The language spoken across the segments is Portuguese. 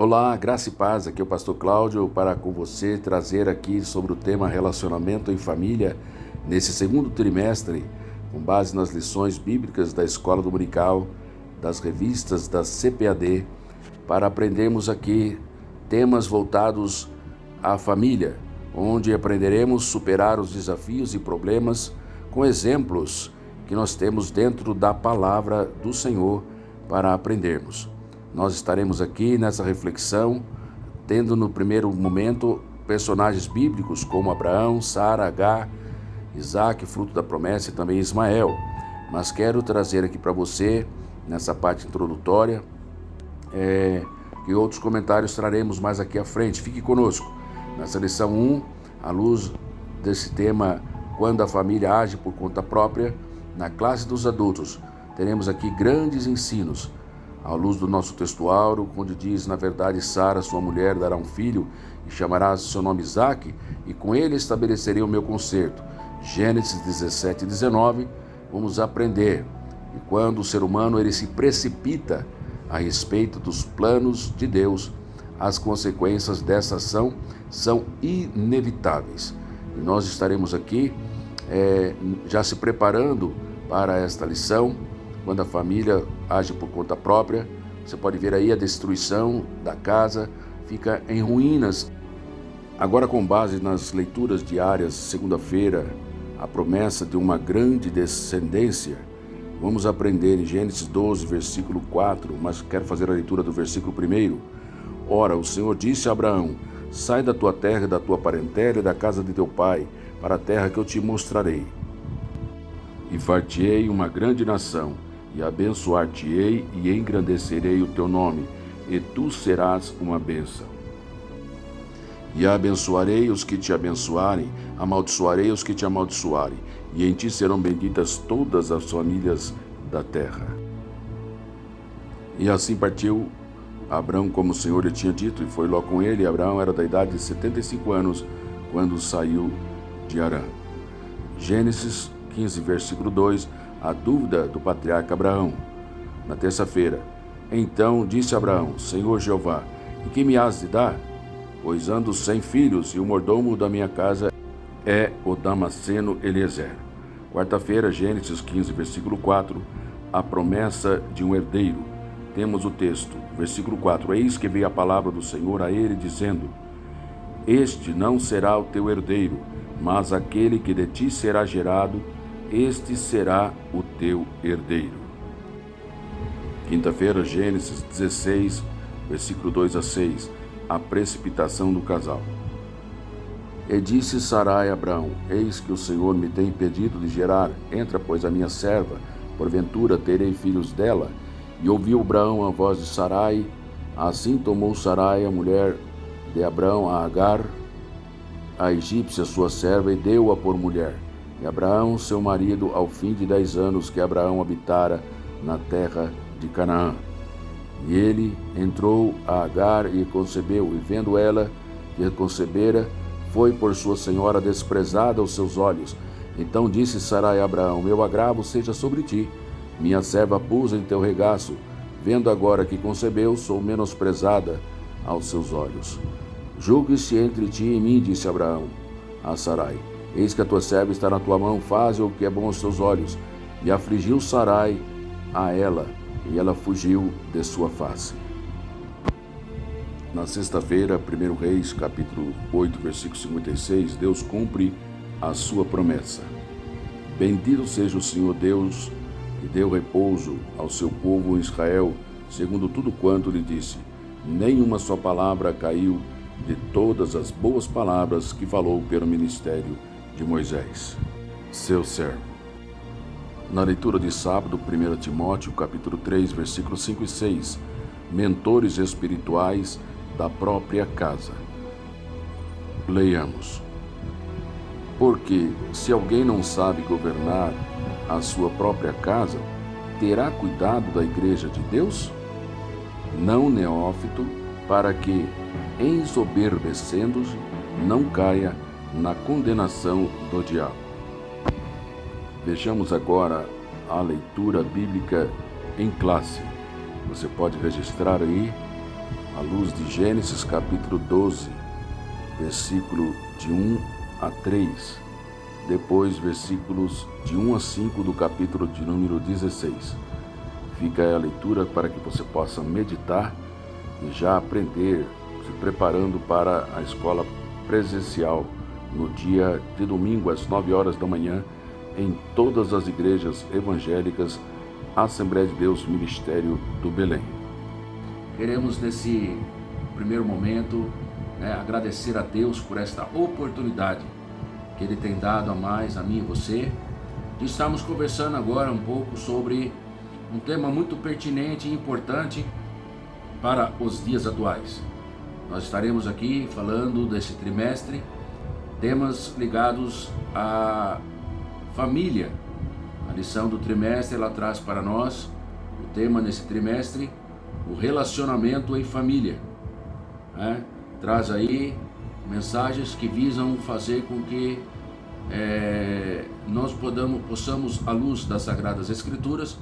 Olá, graça e paz, aqui é o pastor Cláudio para com você trazer aqui sobre o tema relacionamento em família nesse segundo trimestre, com base nas lições bíblicas da Escola Dominical, das revistas da CPAD, para aprendermos aqui temas voltados à família, onde aprenderemos a superar os desafios e problemas com exemplos que nós temos dentro da palavra do Senhor para aprendermos. Nós estaremos aqui nessa reflexão, tendo no primeiro momento personagens bíblicos como Abraão, Sara, Agar, Isaac, fruto da promessa, e também Ismael. Mas quero trazer aqui para você, nessa parte introdutória, que outros comentários traremos mais aqui à frente. Fique conosco. Nessa lição 1, à luz desse tema, quando a família age por conta própria, na classe dos adultos, teremos aqui grandes ensinos. À luz do nosso textuário, onde diz, na verdade, Sara, sua mulher, dará um filho e chamará seu nome Isaque, e com ele estabelecerei o meu concerto. Gênesis 17 e 19, vamos aprender. E quando o ser humano ele se precipita a respeito dos planos de Deus, as consequências dessa ação são inevitáveis. E nós estaremos aqui já se preparando para esta lição. Quando a família age por conta própria, você pode ver aí a destruição da casa, fica em ruínas. Agora, com base nas leituras diárias, segunda-feira, a promessa de uma grande descendência, vamos aprender em Gênesis 12, versículo 4, mas quero fazer a leitura do versículo 1. Ora, o Senhor disse a Abraão, sai da tua terra, da tua parentela e da casa de teu pai, para a terra que eu te mostrarei. E far-te-ei uma grande nação, e abençoar-te-ei e engrandecerei o teu nome, e tu serás uma bênção. E abençoarei os que te abençoarem, amaldiçoarei os que te amaldiçoarem, e em ti serão benditas todas as famílias da terra. E assim partiu Abraão como o Senhor lhe tinha dito, e foi Ló com ele. Abraão era da idade de 75 anos, quando saiu de Harã. Gênesis 15, versículo 2, a dúvida do patriarca Abraão. Na terça-feira, então disse Abraão, Senhor Jeová, e que me has de dar? Pois ando sem filhos, e o mordomo da minha casa é o Damasceno Eliezer. Quarta-feira, Gênesis 15, versículo 4, a promessa de um herdeiro. Temos o texto, versículo 4, eis que veio a palavra do Senhor a ele, dizendo, este não será o teu herdeiro, mas aquele que de ti será gerado, este será o teu herdeiro. Quinta-feira, Gênesis 16, versículo 2 a 6, a precipitação do casal. E disse Sarai a Abraão, eis que o Senhor me tem impedido de gerar, entra, pois, a minha serva, porventura terei filhos dela. E ouviu Abraão a voz de Sarai, assim tomou Sarai, a mulher de Abraão, a Agar, a egípcia sua serva, e deu-a por mulher. E Abraão, seu marido, ao fim de 10 anos que Abraão habitara na terra de Canaã. E ele entrou a Agar e concebeu, e vendo ela que concebera, foi por sua senhora desprezada aos seus olhos. Então disse Sarai a Abraão, meu agravo seja sobre ti, minha serva pus em teu regaço, vendo agora que concebeu, sou menosprezada aos seus olhos. Julgue-se entre ti e mim, disse Abraão a Sarai. Eis que a tua serva está na tua mão, faze o que é bom aos teus olhos. E afligiu Sarai a ela, e ela fugiu de sua face. Na sexta-feira, 1 Reis, capítulo 8, versículo 56, Deus cumpre a sua promessa. Bendito seja o Senhor Deus, que deu repouso ao seu povo Israel, segundo tudo quanto lhe disse. Nenhuma só palavra caiu de todas as boas palavras que falou pelo ministério de Moisés, seu servo. Na leitura de sábado, 1 Timóteo, capítulo 3, versículos 5 e 6, mentores espirituais da própria casa. Leiamos. Porque se alguém não sabe governar a sua própria casa, terá cuidado da igreja de Deus? Não neófito, para que, ensoberbecendo-se, não caia na condenação do diabo. Vejamos agora a leitura bíblica em classe. Você pode registrar aí, à luz de Gênesis capítulo 12, versículo de 1 a 3, depois versículos de 1 a 5 do capítulo de número 16. Fica aí a leitura para que você possa meditar e já aprender, se preparando para a escola presencial no dia de domingo às 9 horas da manhã em todas as igrejas evangélicas Assembleia de Deus Ministério do Belém. Queremos nesse primeiro momento agradecer a Deus por esta oportunidade que Ele tem dado a mais a mim e você. Estamos conversando agora um pouco sobre um tema muito pertinente e importante para os dias atuais. Nós estaremos aqui falando desse trimestre, temas ligados à família. A lição do trimestre, ela traz para nós o tema nesse trimestre, o relacionamento em família. Traz aí mensagens que visam fazer com que nós possamos, à luz das Sagradas Escrituras,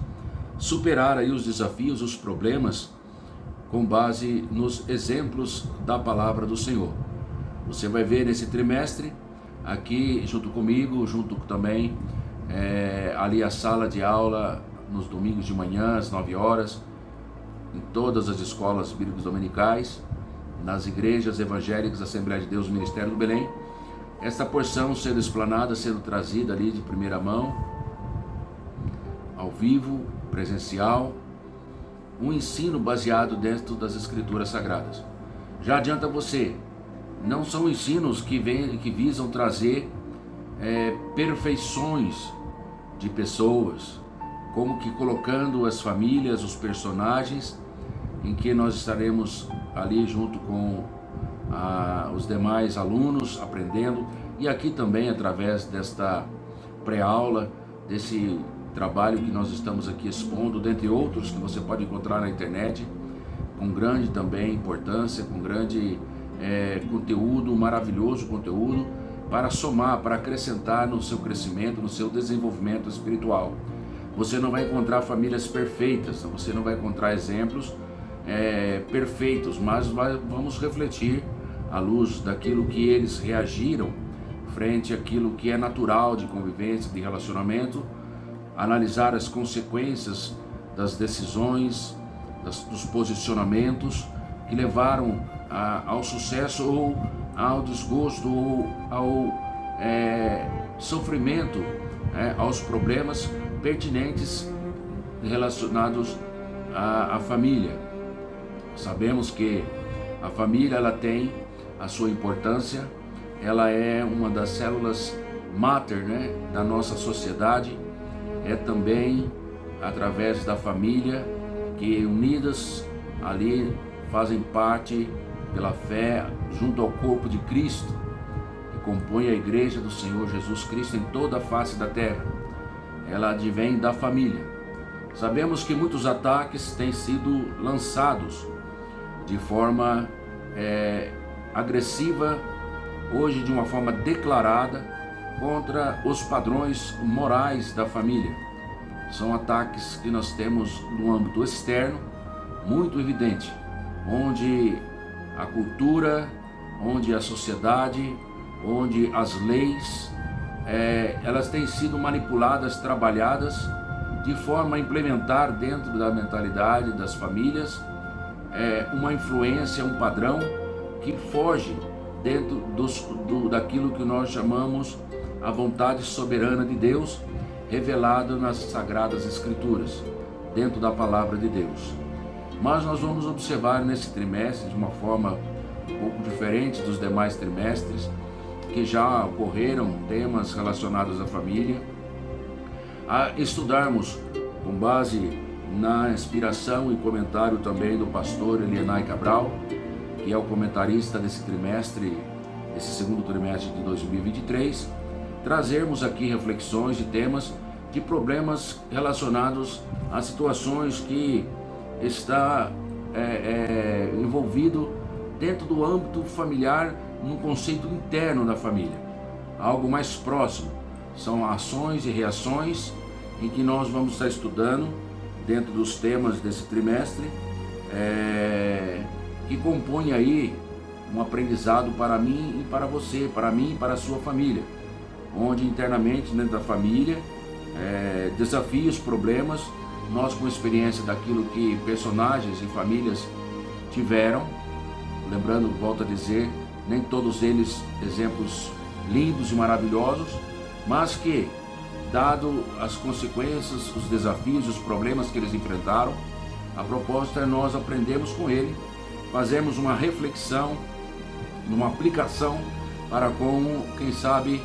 superar aí os desafios, os problemas, com base nos exemplos da Palavra do Senhor. Você vai ver nesse trimestre, aqui junto comigo, junto também ali a sala de aula nos domingos de manhã às 9 horas, em todas as escolas bíblicas dominicais, nas igrejas evangélicas Assembleia de Deus Ministério do Belém, esta porção sendo explanada, sendo trazida ali de primeira mão, ao vivo, presencial, um ensino baseado dentro das Escrituras Sagradas. Já adianta você, não são ensinos que visam trazer perfeições de pessoas, como que colocando as famílias, os personagens, em que nós estaremos ali junto com os demais alunos aprendendo, e aqui também através desta pré-aula, desse trabalho que nós estamos aqui expondo, dentre outros que você pode encontrar na internet, com grande também importância, com grande conteúdo, maravilhoso conteúdo, para somar, para acrescentar no seu crescimento, no seu desenvolvimento espiritual. Você não vai encontrar famílias perfeitas, você não vai encontrar exemplos perfeitos, mas vamos refletir à luz daquilo que eles reagiram frente àquilo que é natural de convivência, de relacionamento, analisar as consequências das decisões, dos posicionamentos que levaram ao sucesso ou ao desgosto ou ao sofrimento, aos problemas pertinentes relacionados à família. Sabemos que a família, ela tem a sua importância, ela é uma das células máter, da nossa sociedade. É também através da família que unidas ali fazem parte pela fé junto ao corpo de Cristo, que compõe a igreja do Senhor Jesus Cristo em toda a face da terra. Ela advém da família. Sabemos que muitos ataques têm sido lançados de forma agressiva, hoje de uma forma declarada, contra os padrões morais da família. São ataques que nós temos no âmbito externo, muito evidente, onde a cultura, onde a sociedade, onde as leis, elas têm sido manipuladas, trabalhadas, de forma a implementar dentro da mentalidade das famílias uma influência, um padrão que foge dentro daquilo que nós chamamos a vontade soberana de Deus, revelada nas Sagradas Escrituras, dentro da Palavra de Deus. Mas nós vamos observar nesse trimestre, de uma forma um pouco diferente dos demais trimestres, que já ocorreram temas relacionados à família, a estudarmos com base na inspiração e comentário também do pastor Elienay Cabral, que é o comentarista desse trimestre, esse segundo trimestre de 2023, trazermos aqui reflexões de temas de problemas relacionados a situações que está envolvido dentro do âmbito familiar, num conceito interno da família, algo mais próximo. São ações e reações em que nós vamos estar estudando dentro dos temas desse trimestre, que compõe aí um aprendizado para mim e para você, para mim e para a sua família, onde internamente dentro da família, desafios, problemas, nós com experiência daquilo que personagens e famílias tiveram, lembrando, volto a dizer, nem todos eles exemplos lindos e maravilhosos, mas que, dado as consequências, os desafios e os problemas que eles enfrentaram, a proposta é nós aprendermos com ele, fazermos uma reflexão, uma aplicação para como, quem sabe,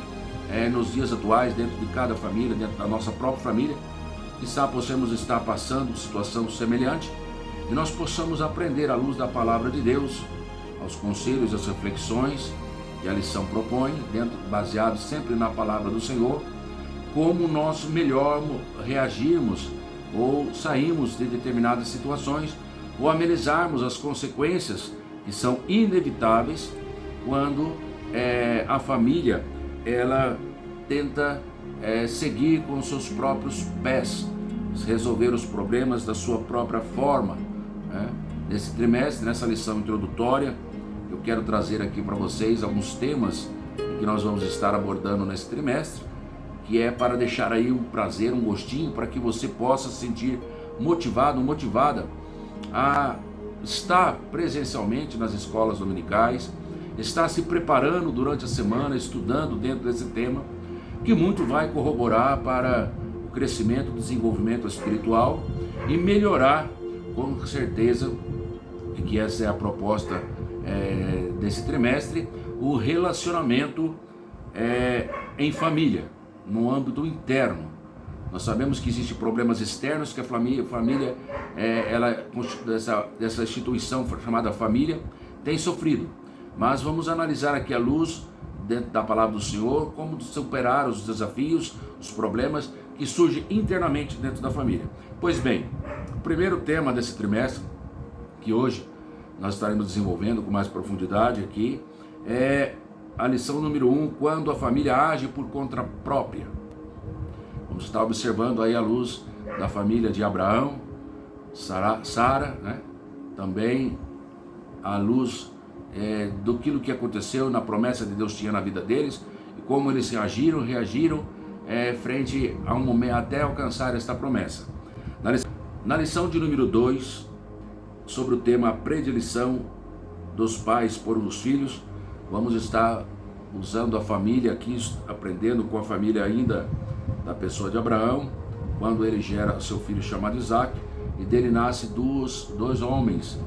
nos dias atuais, dentro de cada família, dentro da nossa própria família, quizá possamos estar passando situação semelhante e nós possamos aprender à luz da palavra de Deus, aos conselhos, às reflexões que a lição propõe, baseado sempre na palavra do Senhor, como nós melhor reagirmos ou sairmos de determinadas situações ou amenizarmos as consequências que são inevitáveis quando a família ela tenta seguir com seus próprios pés, resolver os problemas da sua própria forma. Nesse trimestre, nessa lição introdutória, eu quero trazer aqui para vocês alguns temas que nós vamos estar abordando nesse trimestre, que é para deixar aí um prazer, um gostinho, para que você possa se sentir motivado, motivada a estar presencialmente nas escolas dominicais, estar se preparando durante a semana, estudando dentro desse tema, que muito vai corroborar para o crescimento, desenvolvimento espiritual e melhorar, com certeza, e que essa é a proposta desse trimestre, o relacionamento em família, no âmbito interno. Nós sabemos que existem problemas externos que a família dessa instituição chamada família tem sofrido, mas vamos analisar aqui à luz dentro da palavra do Senhor como superar os desafios, os problemas que surgem internamente dentro da família. Pois bem, o primeiro tema desse trimestre, que hoje nós estaremos desenvolvendo com mais profundidade aqui, é a lição número 1, quando a família age por conta própria. Vamos estar observando aí a luz da família de Abraão, Sara, né? Também a luz do que aconteceu na promessa de Deus tinha na vida deles e como eles reagiram frente a um momento até alcançar esta promessa. Na lição de número 2, sobre o tema predileção dos pais por os filhos, vamos estar usando a família aqui, aprendendo com a família ainda da pessoa de Abraão, quando ele gera seu filho chamado Isaac, e dele nasce dois homens,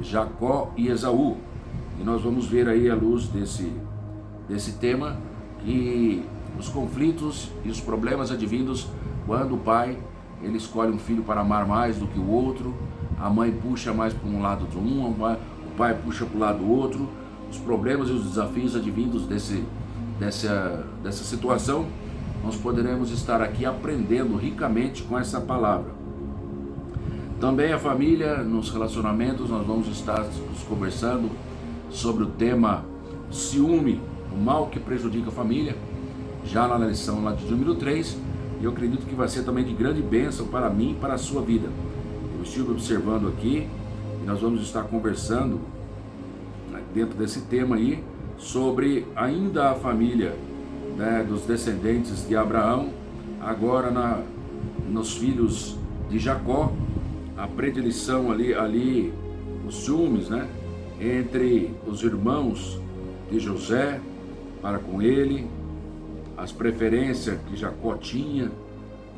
Jacó e Esaú. E nós vamos ver aí à luz desse tema que os conflitos e os problemas advindos quando o pai ele escolhe um filho para amar mais do que o outro, a mãe puxa mais para um lado de um, o pai puxa para o lado do outro, os problemas e os desafios advindos dessa situação, nós poderemos estar aqui aprendendo ricamente com essa palavra. Também a família, nos relacionamentos, nós vamos estar conversando sobre o tema ciúme, o mal que prejudica a família, já na lição lá de número 3, e eu acredito que vai ser também de grande bênção para mim e para a sua vida. Eu estive observando aqui, e nós vamos estar conversando dentro desse tema aí, sobre ainda a família, né, dos descendentes de Abraão, agora nos filhos de Jacó, a predileção ali os ciúmes, né, entre os irmãos de José para com ele, as preferências que Jacó tinha,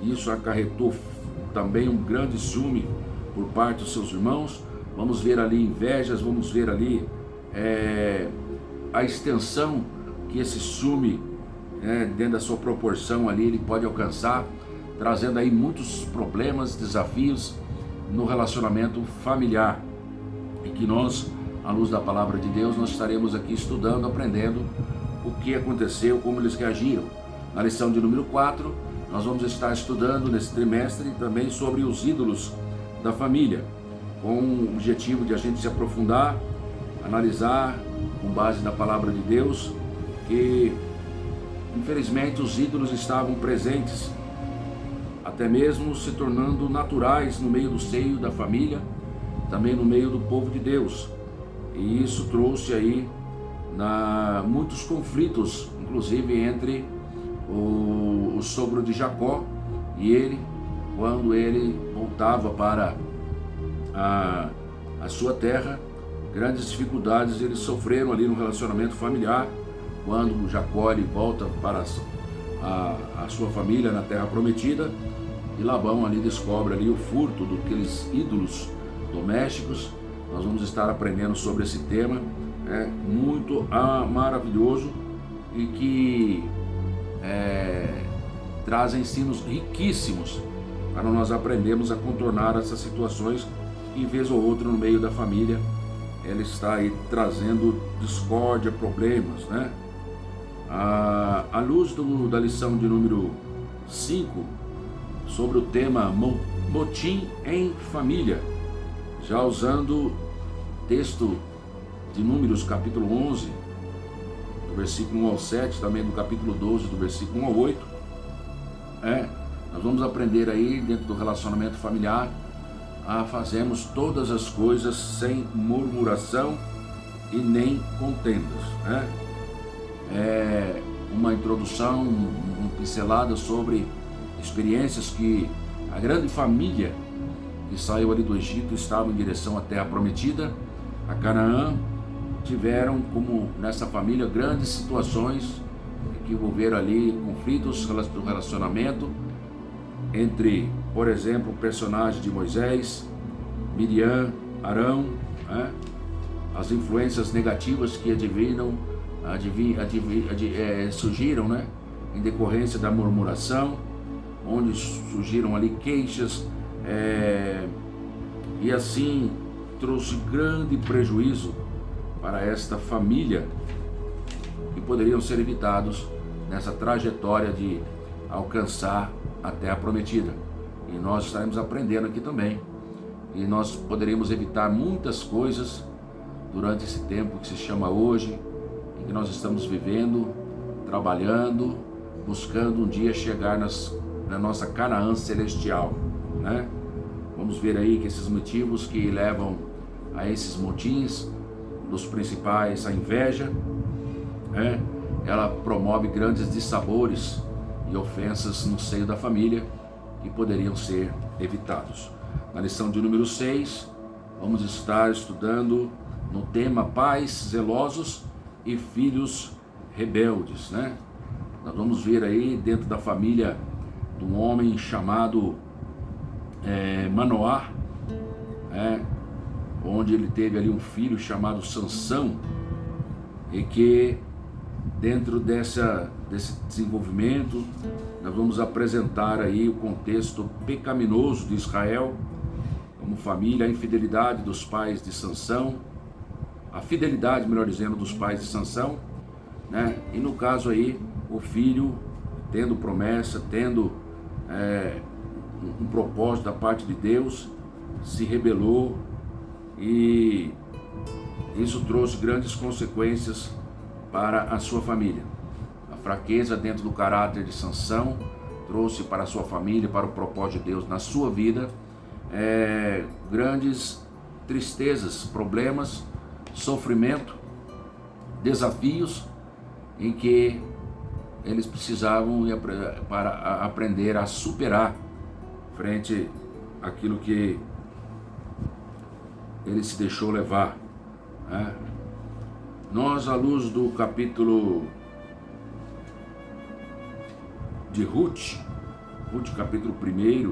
isso acarretou também um grande ciúme por parte dos seus irmãos. Vamos ver ali invejas, vamos ver ali a extensão que esse ciúme, dentro da sua proporção ali, ele pode alcançar, trazendo aí muitos problemas, desafios no relacionamento familiar, e que nós, à luz da palavra de Deus, nós estaremos aqui estudando, aprendendo o que aconteceu, como eles reagiram. Na lição de número 4, nós vamos estar estudando nesse trimestre também sobre os ídolos da família, com o objetivo de a gente se aprofundar, analisar com base na palavra de Deus, que infelizmente os ídolos estavam presentes, até mesmo se tornando naturais no meio do seio da família, também no meio do povo de Deus. E isso trouxe aí muitos conflitos, inclusive entre o sogro de Jacó e ele, quando ele voltava para a sua terra. Grandes dificuldades eles sofreram ali no relacionamento familiar, quando Jacó ele volta para a sua família na terra prometida, e Labão ali descobre ali o furto daqueles ídolos domésticos. Nós vamos estar aprendendo sobre esse tema, muito maravilhoso, e que traz ensinos riquíssimos para nós aprendermos a contornar essas situações que, em vez ou outra, no meio da família, ela está aí trazendo discórdia, problemas, né? À luz da lição de número 5, sobre o tema motim em família, já usando texto de Números capítulo 11, do versículo 1 ao 7, também do capítulo 12, do versículo 1 ao 8, nós vamos aprender aí, dentro do relacionamento familiar, a fazermos todas as coisas sem murmuração e nem contendas, uma introdução, uma pincelada sobre experiências que a grande família que saiu ali do Egito, estava em direção à terra prometida, a Canaã, tiveram como nessa família grandes situações que envolveram ali conflitos do relacionamento entre, por exemplo, o personagem de Moisés, Miriam, Arão, as influências negativas que surgiram, em decorrência da murmuração, onde surgiram ali queixas, e assim trouxe grande prejuízo para esta família, que poderiam ser evitados nessa trajetória de alcançar a terra prometida. E nós estaremos aprendendo aqui também, e nós poderíamos evitar muitas coisas durante esse tempo que se chama hoje, em que nós estamos vivendo, trabalhando, buscando um dia chegar na nossa Canaã celestial, Vamos ver aí que esses motivos que levam a esses motins, dos principais, a inveja, ela promove grandes dissabores e ofensas no seio da família, que poderiam ser evitados. Na lição de número 6, vamos estar estudando no tema pais zelosos e filhos rebeldes, Nós vamos ver aí dentro da família de um homem chamado Manoá, onde ele teve ali um filho chamado Sansão, e que dentro desse desenvolvimento nós vamos apresentar aí o contexto pecaminoso de Israel como família, a infidelidade dos pais de Sansão, a fidelidade, melhor dizendo, dos pais de Sansão, e no caso aí o filho tendo promessa, tendo um propósito da parte de Deus, se rebelou, e isso trouxe grandes consequências para a sua família. A fraqueza dentro do caráter de Sansão trouxe para a sua família, para o propósito de Deus na sua vida, grandes tristezas, problemas, sofrimento, desafios em que eles precisavam para aprender a superar frente àquilo que ele se deixou levar. Nós, à luz do capítulo de Ruth capítulo 1,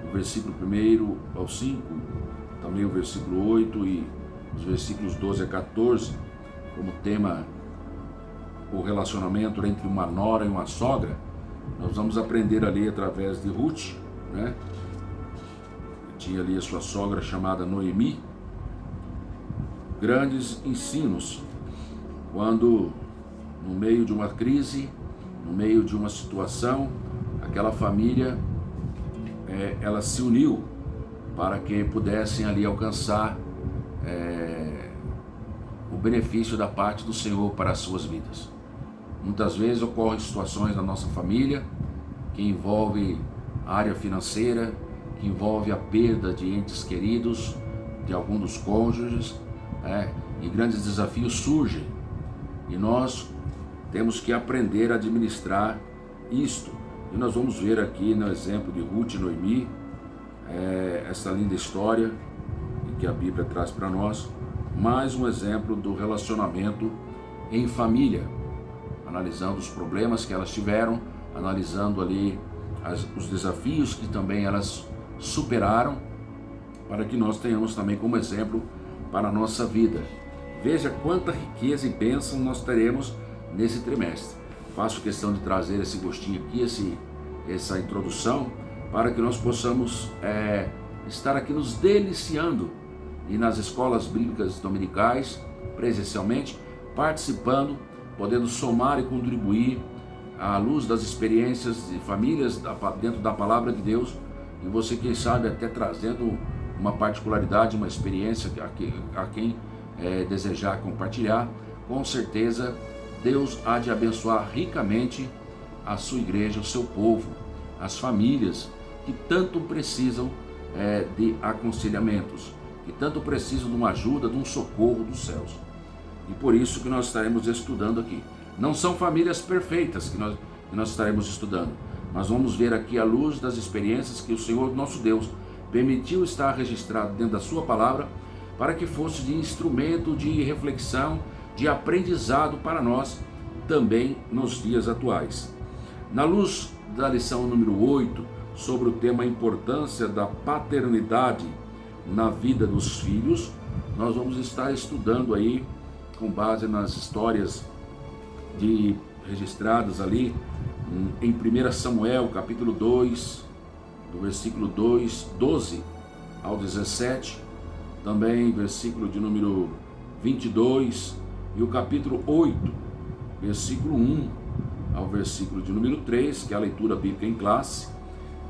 o versículo 1 ao 5, também o versículo 8 e os versículos 12 a 14, como tema o relacionamento entre uma nora e uma sogra, nós vamos aprender ali através de Ruth, tinha ali a sua sogra chamada Noemi, grandes ensinos, quando no meio de uma crise, no meio de uma situação, aquela família, ela se uniu para que pudessem ali alcançar o benefício da parte do Senhor para as suas vidas. Muitas vezes ocorrem situações na nossa família que envolvem a área financeira, que envolve a perda de entes queridos, de algum dos cônjuges, e grandes desafios surgem. E nós temos que aprender a administrar isto. E nós vamos ver aqui no exemplo de Ruth e Noemi, essa linda história que a Bíblia traz para nós, mais um exemplo do relacionamento em família, analisando os problemas que elas tiveram, analisando ali os desafios que também elas superaram, para que nós tenhamos também como exemplo para a nossa vida. Veja quanta riqueza e bênção nós teremos nesse trimestre. Faço questão de trazer esse gostinho aqui, essa introdução, para que nós possamos estar aqui nos deliciando e nas escolas bíblicas dominicais, presencialmente, participando, podendo somar e contribuir à luz das experiências de famílias dentro da palavra de Deus, e você, quem sabe, até trazendo uma particularidade, uma experiência a quem desejar compartilhar. Com certeza Deus há de abençoar ricamente a sua igreja, o seu povo, as famílias que tanto precisam de aconselhamentos, que tanto precisam de uma ajuda, de um socorro dos céus. E por isso que nós estaremos estudando aqui. Não são famílias perfeitas que nós estaremos estudando. Nós vamos ver aqui à luz das experiências que o Senhor nosso Deus permitiu estar registrado dentro da sua palavra, para que fosse de instrumento de reflexão, de aprendizado para nós também nos dias atuais. Na luz da lição número 8, sobre o tema importância da paternidade na vida dos filhos, nós vamos estar estudando aí com base nas histórias registradas ali em 1 Samuel, capítulo 2, do versículo 12 ao 17, também versículo de número 22, e o capítulo 8, versículo 1 ao versículo de número 3, que é a leitura bíblica em classe,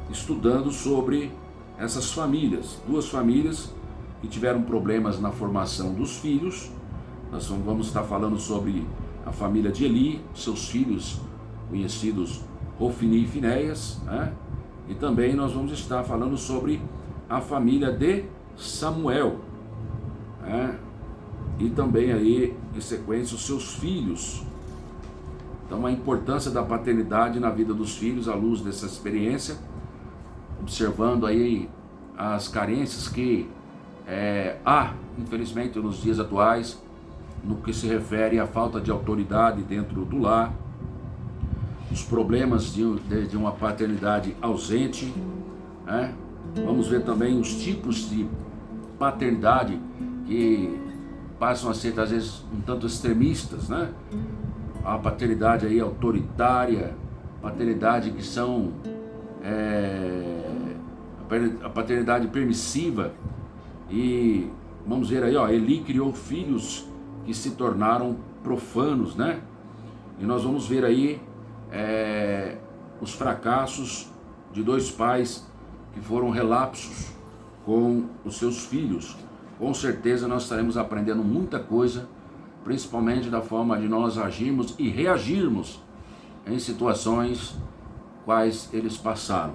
estudando sobre essas famílias, duas famílias que tiveram problemas na formação dos filhos. Nós vamos estar falando sobre a família de Eli, seus filhos conhecidos Ofni e Finéias, e também nós vamos estar falando sobre a família de Samuel, e também aí em sequência os seus filhos. Então a importância da paternidade na vida dos filhos à luz dessa experiência, observando aí as carências que há, infelizmente, nos dias atuais, no que se refere à falta de autoridade dentro do lar, os problemas de uma paternidade ausente, Vamos ver também os tipos de paternidade que passam a ser, às vezes, um tanto extremistas, A paternidade aí autoritária, paternidade que são a paternidade permissiva. E vamos ver aí, Eli criou filhos que se tornaram profanos, E nós vamos ver aí os fracassos de dois pais que foram relapsos com os seus filhos. Com certeza nós estaremos aprendendo muita coisa, principalmente da forma de nós agirmos e reagirmos em situações quais eles passaram.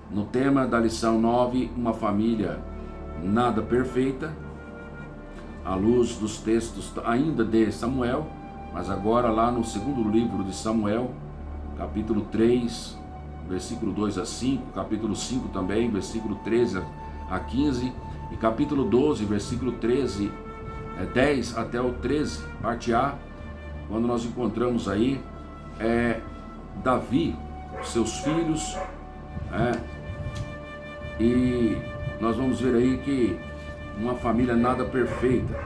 No tema da lição 9, uma família nada perfeita, à luz dos textos ainda de Samuel, mas agora lá no segundo livro de Samuel, capítulo 3, versículo 2 a 5, capítulo 5 também, versículo 13 a 15, e capítulo 12, versículo 10 até o 13, parte A, quando nós encontramos aí Davi, seus filhos, e nós vamos ver aí que uma família nada perfeita,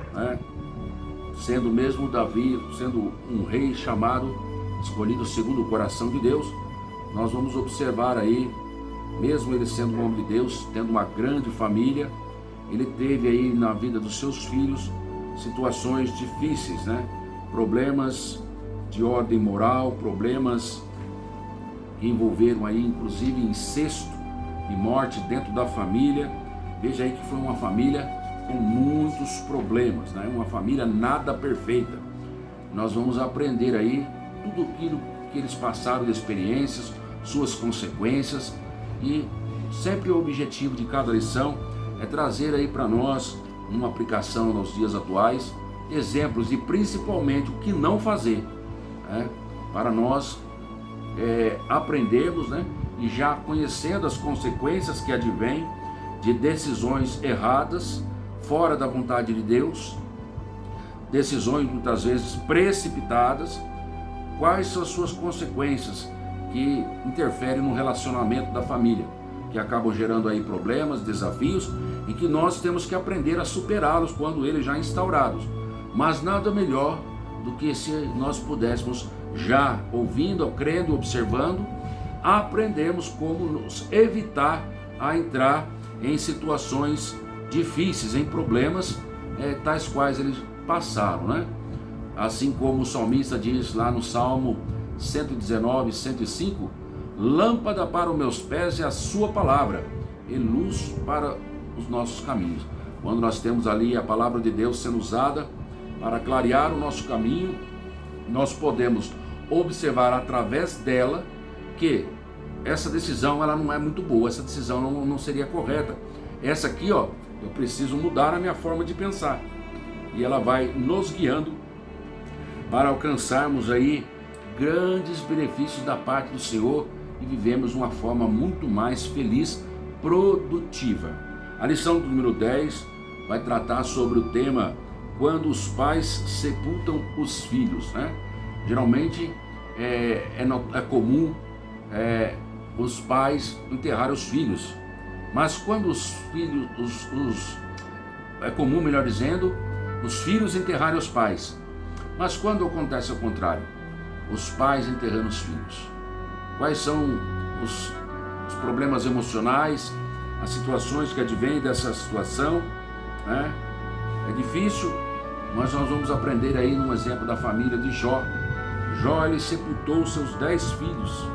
sendo mesmo Davi, sendo um rei chamado, escolhido segundo o coração de Deus, nós vamos observar aí, mesmo ele sendo um homem de Deus, tendo uma grande família, ele teve aí na vida dos seus filhos situações difíceis, Problemas de ordem moral, problemas que envolveram aí inclusive incesto e morte dentro da família. Veja aí que foi uma família com muitos problemas, Uma família nada perfeita. Nós vamos aprender aí tudo aquilo que eles passaram de experiências, suas consequências, e sempre o objetivo de cada lição é trazer aí para nós numa aplicação nos dias atuais, exemplos e principalmente o que não fazer, né? Para nós aprendermos, né? E já conhecendo as consequências que advêm de decisões erradas, fora da vontade de Deus, decisões muitas vezes precipitadas, quais são as suas consequências que interferem no relacionamento da família, que acabam gerando aí problemas, desafios, e que nós temos que aprender a superá-los quando eles já instaurados. Mas nada melhor do que se nós pudéssemos, já ouvindo, crendo, observando, aprendermos como nos evitar a entrar em situações difíceis, em problemas tais quais eles passaram, né? Assim como o salmista diz lá no Salmo 119, 105, lâmpada para os meus pés é a sua palavra e luz para os nossos caminhos. Quando nós temos ali a palavra de Deus sendo usada para clarear o nosso caminho, nós podemos observar através dela que essa decisão ela não é muito boa, essa decisão não seria correta. Essa aqui, ó, eu preciso mudar a minha forma de pensar. E ela vai nos guiando para alcançarmos aí grandes benefícios da parte do Senhor e vivemos uma forma muito mais feliz, produtiva. A lição número 10 vai tratar sobre o tema quando os pais sepultam os filhos, né? Geralmente é comum os pais enterrarem os filhos, mas quando os filhos, é comum, melhor dizendo, os filhos enterrarem os pais. Mas quando acontece ao contrário, os pais enterrando os filhos, quais são os problemas emocionais, as situações que advêm dessa situação, né? É difícil, mas nós vamos aprender aí no exemplo da família de Jó. Jó, ele sepultou seus 10 filhos,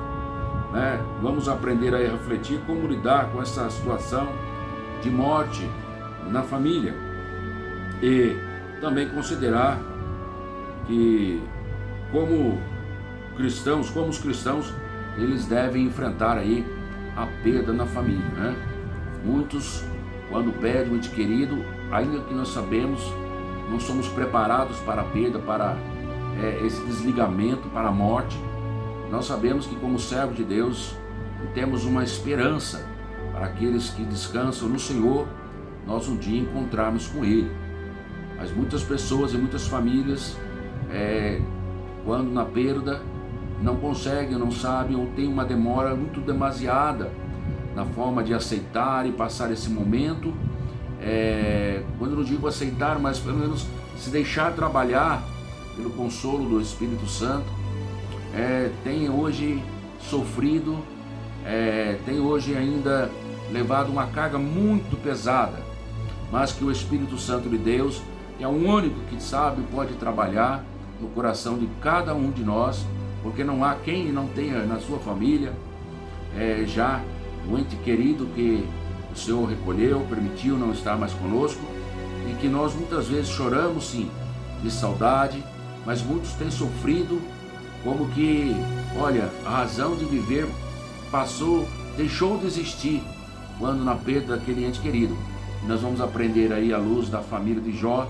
né? Vamos aprender aí a refletir como lidar com essa situação de morte na família e também considerar que como os cristãos, eles devem enfrentar aí a perda na família, né? Muitos, quando perdem um ente querido, ainda que nós sabemos, não somos preparados para a perda, para esse desligamento, para a morte. Nós sabemos que como servos de Deus, temos uma esperança para aqueles que descansam no Senhor, nós um dia encontrarmos com Ele. Mas muitas pessoas e muitas famílias, quando na perda, não conseguem, não sabem, ou tem uma demora muito demasiada na forma de aceitar e passar esse momento. Quando eu não digo aceitar, mas pelo menos se deixar trabalhar pelo consolo do Espírito Santo, tem hoje sofrido, tem hoje ainda levado uma carga muito pesada, mas que o Espírito Santo de Deus, que é o único que sabe e pode trabalhar no coração de cada um de nós, porque não há quem não tenha na sua família já um ente querido que o Senhor recolheu, permitiu não estar mais conosco, e que nós muitas vezes choramos sim de saudade, mas muitos têm sofrido como que, olha, a razão de viver passou, deixou de existir quando na perda daquele ente querido. E nós vamos aprender aí à luz da família de Jó,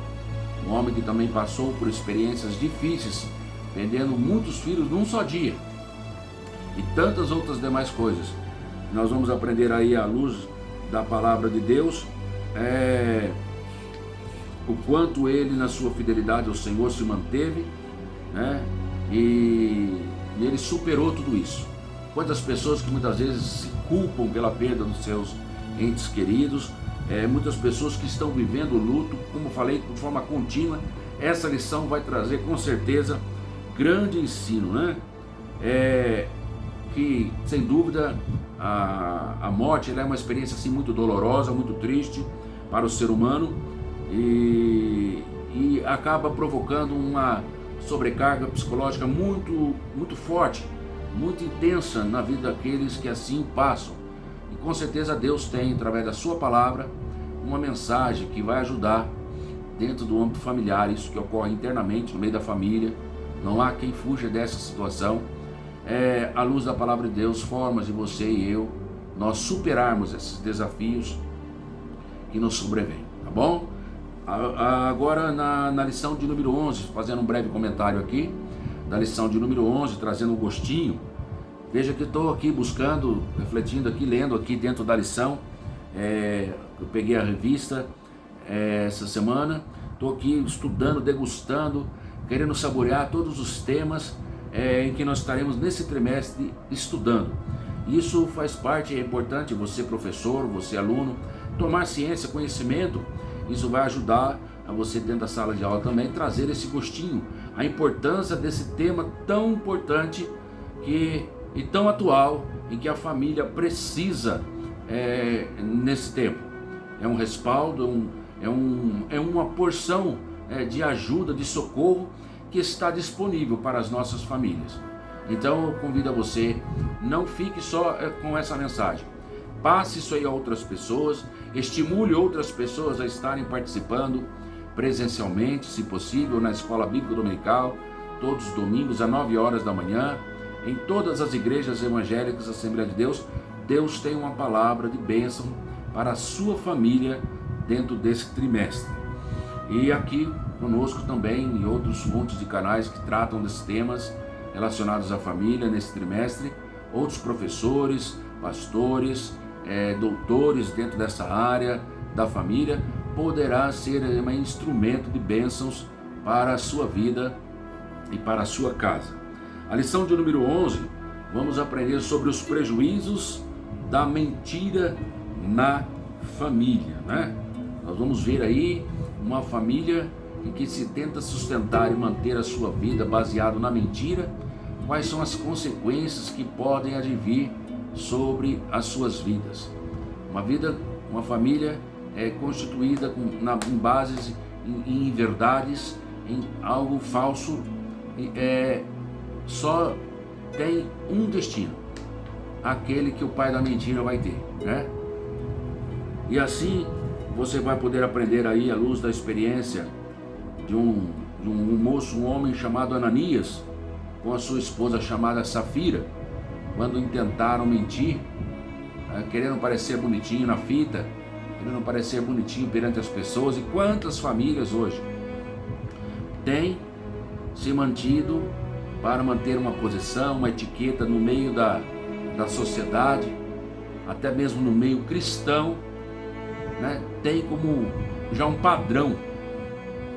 um homem que também passou por experiências difíceis, perdendo muitos filhos num só dia, e tantas outras demais coisas. Nós vamos aprender aí à luz da palavra de Deus, o quanto ele na sua fidelidade ao Senhor se manteve, né? E ele superou tudo isso. Quantas pessoas que muitas vezes se culpam pela perda dos seus entes queridos, muitas pessoas que estão vivendo o luto, como falei, de forma contínua. Essa lição vai trazer com certeza grande ensino, né? Que sem dúvida a morte ela é uma experiência assim muito dolorosa, muito triste para o ser humano, e acaba provocando uma sobrecarga psicológica muito, muito forte, muito intensa na vida daqueles que assim passam. E com certeza Deus tem, através da sua palavra, uma mensagem que vai ajudar dentro do âmbito familiar, isso que ocorre internamente no meio da família. Não há quem fuja dessa situação. À luz da palavra de Deus, formas de você e eu, nós superarmos esses desafios que nos sobrevêm, tá bom? Agora na lição de número 11, fazendo um breve comentário aqui, da lição de número 11, trazendo um gostinho. Veja que estou aqui buscando, refletindo aqui, lendo aqui dentro da lição. Eu peguei a revista essa semana, estou aqui estudando, degustando, querendo saborear todos os temas em que nós estaremos nesse trimestre estudando. Isso faz parte, é importante você professor, você aluno, tomar ciência, conhecimento. Isso vai ajudar a você dentro da sala de aula também trazer esse gostinho, a importância desse tema tão importante e tão atual, em que a família precisa nesse tempo. É um respaldo, é uma porção de ajuda, de socorro que está disponível para as nossas famílias. Então eu convido a você, não fique só com essa mensagem. Passe isso aí a outras pessoas, estimule outras pessoas a estarem participando presencialmente, se possível, na Escola Bíblica Dominical, todos os domingos às 9 horas da manhã, em todas as igrejas evangélicas da Assembleia de Deus. Deus tem uma palavra de bênção para a sua família dentro desse trimestre. E aqui conosco também, em outros fontes de canais que tratam desses temas relacionados à família nesse trimestre, outros professores, pastores, doutores dentro dessa área da família, poderá ser um instrumento de bênçãos para a sua vida e para a sua casa. A lição de número 11, vamos aprender sobre os prejuízos da mentira na família, né? Nós vamos ver aí uma família em que se tenta sustentar e manter a sua vida baseado na mentira. Quais são as consequências que podem advir sobre as suas vidas? Uma família é constituída em bases, em verdades, em algo falso, só tem um destino, aquele que o pai da mentira vai ter, né? E assim você vai poder aprender aí, à luz da experiência de um moço, um homem chamado Ananias, com a sua esposa chamada Safira, quando intentaram mentir, querendo parecer bonitinho na fita, querendo parecer bonitinho perante as pessoas. E quantas famílias hoje têm se mantido para manter uma posição, uma etiqueta no meio da sociedade, até mesmo no meio cristão, né? Tem como já um padrão